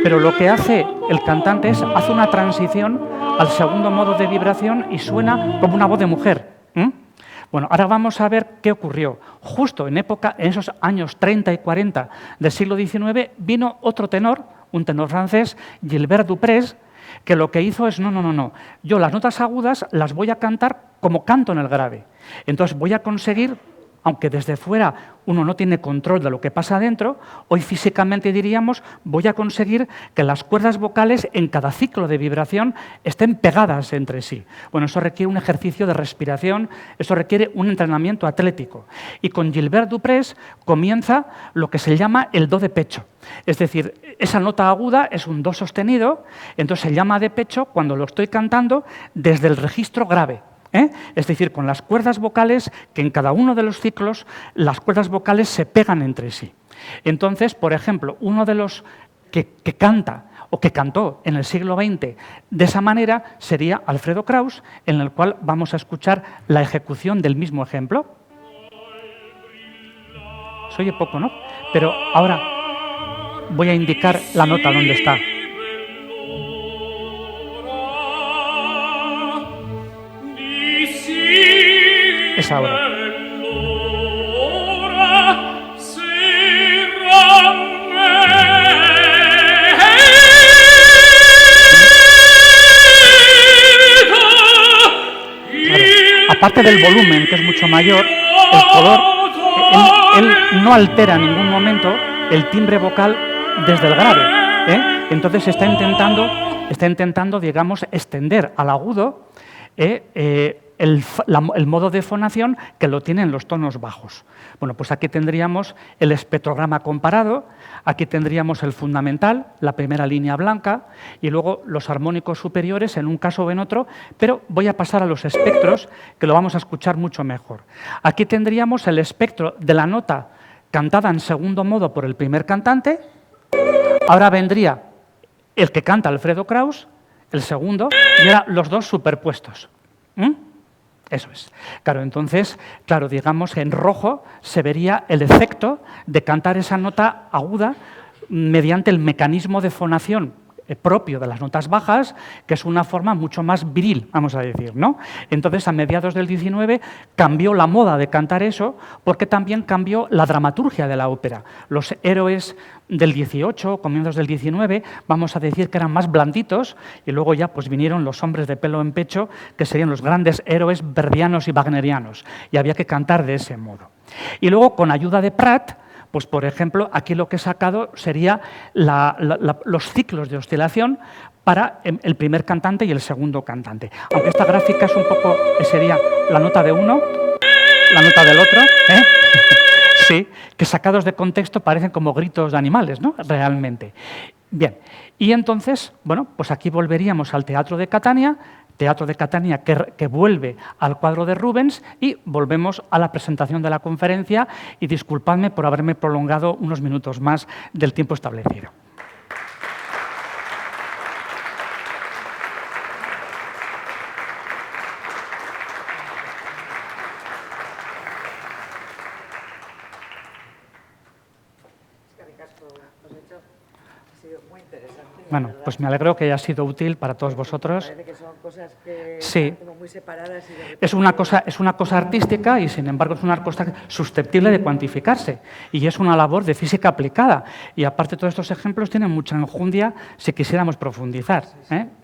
pero lo que hace el cantante es hace una transición al segundo modo de vibración y suena como una voz de mujer. Bueno, ahora vamos a ver qué ocurrió. Justo en esos años 30 y 40 del siglo XIX, vino otro tenor, un tenor francés, Gilbert Duprés, que lo que hizo es, no, yo las notas agudas las voy a cantar como canto en el grave. Entonces voy a conseguir, aunque desde fuera uno no tiene control de lo que pasa dentro, hoy físicamente diríamos, voy a conseguir que las cuerdas vocales en cada ciclo de vibración estén pegadas entre sí. Bueno, eso requiere un ejercicio de respiración, eso requiere un entrenamiento atlético. Y con Gilbert Duprés comienza lo que se llama el do de pecho. Es decir, esa nota aguda es un do sostenido, entonces se llama de pecho cuando lo estoy cantando desde el registro grave. Es decir, con las cuerdas vocales, que en cada uno de los ciclos las cuerdas vocales se pegan entre sí. Entonces, por ejemplo, uno de los que canta o que cantó en el siglo XX de esa manera sería Alfredo Kraus, en el cual vamos a escuchar la ejecución del mismo ejemplo. Se oye poco, ¿no? Pero ahora voy a indicar la nota donde está. Es ahora. Claro. Aparte del volumen, que es mucho mayor, el color, él no altera en ningún momento el timbre vocal desde el grave. Entonces está intentando, digamos, extender al agudo el modo de fonación que lo tienen los tonos bajos. Bueno, pues aquí tendríamos el espectrograma comparado, aquí tendríamos el fundamental, la primera línea blanca, y luego los armónicos superiores en un caso o en otro, pero voy a pasar a los espectros, que lo vamos a escuchar mucho mejor. Aquí tendríamos el espectro de la nota cantada en segundo modo por el primer cantante, ahora vendría el que canta Alfredo Kraus, el segundo, y ahora los dos superpuestos. Eso es. Claro, entonces, claro, digamos, en rojo se vería el efecto de cantar esa nota aguda mediante el mecanismo de fonación propio de las notas bajas, que es una forma mucho más viril, vamos a decir, ¿no? Entonces, a mediados del XIX cambió la moda de cantar eso, porque también cambió la dramaturgia de la ópera. Los héroes del XVIII, comienzos del XIX, vamos a decir que eran más blanditos, y luego ya pues vinieron los hombres de pelo en pecho, que serían los grandes héroes verdianos y wagnerianos, y había que cantar de ese modo. Y luego, con ayuda de Prat, pues, por ejemplo, aquí lo que he sacado sería los ciclos de oscilación para el primer cantante y el segundo cantante. Aunque esta gráfica es un poco, sería la nota de uno, la nota del otro, sí, que sacados de contexto parecen como gritos de animales, ¿no? Realmente. Bien, y entonces, bueno, pues aquí volveríamos al Teatro de Catania que vuelve al cuadro de Rubens, y volvemos a la presentación de la conferencia, y disculpadme por haberme prolongado unos minutos más del tiempo establecido. Bueno, pues me alegro que haya sido útil para todos vosotros. Parece que son cosas que sí. están como muy separadas. Es una cosa artística y, sin embargo, es una cosa susceptible de cuantificarse. Y es una labor de física aplicada. Y, aparte, todos estos ejemplos tienen mucha enjundia si quisiéramos profundizar.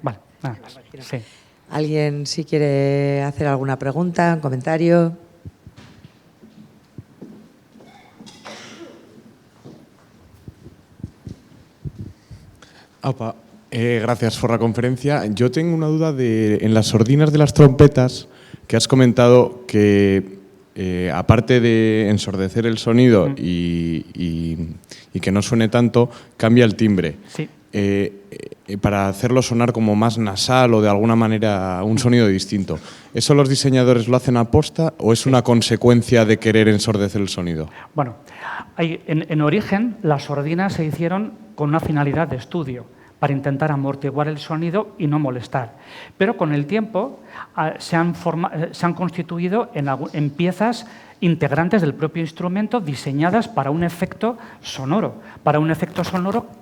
Vale, nada más. Sí. ¿Alguien sí quiere hacer alguna pregunta, un comentario? Apa, gracias por la conferencia. Yo tengo una duda en las sordinas de las trompetas, que has comentado que aparte de ensordecer el sonido y que no suene tanto, cambia el timbre. Sí. Para hacerlo sonar como más nasal o de alguna manera un sonido distinto. ¿Eso los diseñadores lo hacen aposta o es una consecuencia de querer ensordecer el sonido? Bueno, en origen las sordinas se hicieron con una finalidad de estudio, para intentar amortiguar el sonido y no molestar. Pero con el tiempo se han constituido en piezas integrantes del propio instrumento diseñadas para un efecto sonoro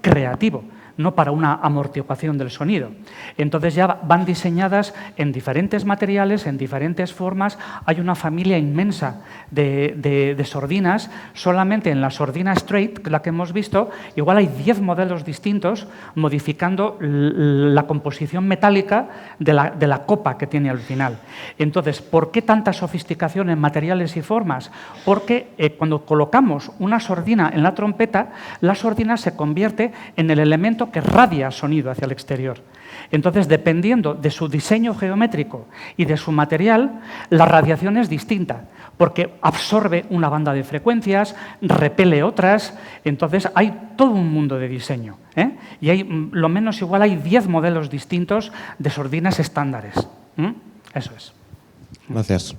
creativo, no para una amortiguación del sonido. Entonces ya van diseñadas en diferentes materiales, en diferentes formas. Hay una familia inmensa de sordinas. Solamente en la sordina straight, la que hemos visto, igual hay 10 modelos distintos modificando la composición metálica de la copa que tiene al final. Entonces, ¿por qué tanta sofisticación en materiales y formas? Porque cuando colocamos una sordina en la trompeta, la sordina se convierte en el elemento que radia sonido hacia el exterior. Entonces, dependiendo de su diseño geométrico y de su material, la radiación es distinta, porque absorbe una banda de frecuencias, repele otras. Entonces, hay todo un mundo de diseño, ¿eh? Y hay, lo menos igual, hay 10 modelos distintos de sordinas estándares. Eso es. Gracias.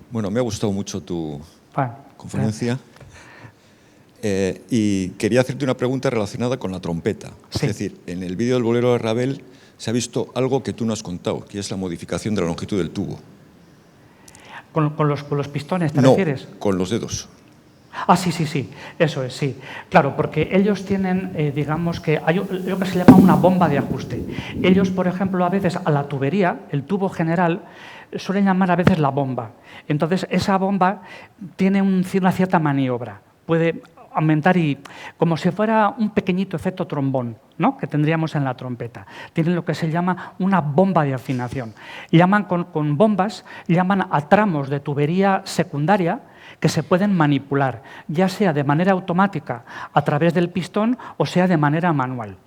Bueno, me ha gustado mucho tu conferencia gracias. Y quería hacerte una pregunta relacionada con la trompeta. Sí. Es decir, en el vídeo del bolero de Ravel se ha visto algo que tú no has contado, que es la modificación de la longitud del tubo. ¿Con los pistones te refieres? No, con los dedos. Ah, sí, eso es, sí. Claro, porque ellos tienen, digamos que hay lo que se llama una bomba de ajuste. Ellos, por ejemplo, a veces a la tubería, el tubo general, suelen llamar a veces la bomba. Entonces, esa bomba tiene una cierta maniobra. Puede aumentar y como si fuera un pequeñito efecto trombón, ¿no?, que tendríamos en la trompeta. Tienen lo que se llama una bomba de afinación. Llaman con bombas, llaman a tramos de tubería secundaria que se pueden manipular, ya sea de manera automática a través del pistón o sea de manera manual.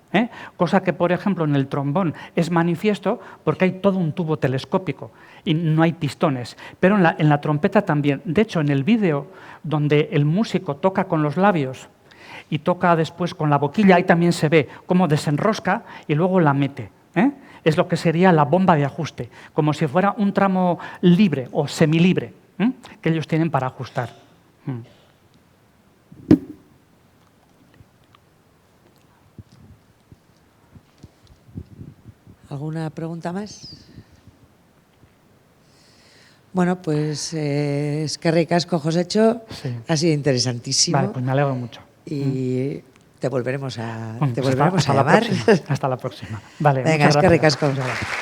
Cosa que, por ejemplo, en el trombón es manifiesto porque hay todo un tubo telescópico y no hay pistones. Pero en la trompeta también. De hecho, en el vídeo donde el músico toca con los labios y toca después con la boquilla, ahí también se ve cómo desenrosca y luego la mete. Es lo que sería la bomba de ajuste, como si fuera un tramo libre o semilibre que ellos tienen para ajustar. ¿Alguna pregunta más? Bueno, pues eskerrik asko, Josecho. Sí. Ha sido interesantísimo. Vale, pues me alegro mucho. Y te volveremos a Bueno, pues llamar. hasta la próxima. Vale, Venga, muchas eskerrik gracias. asko. Muchas gracias.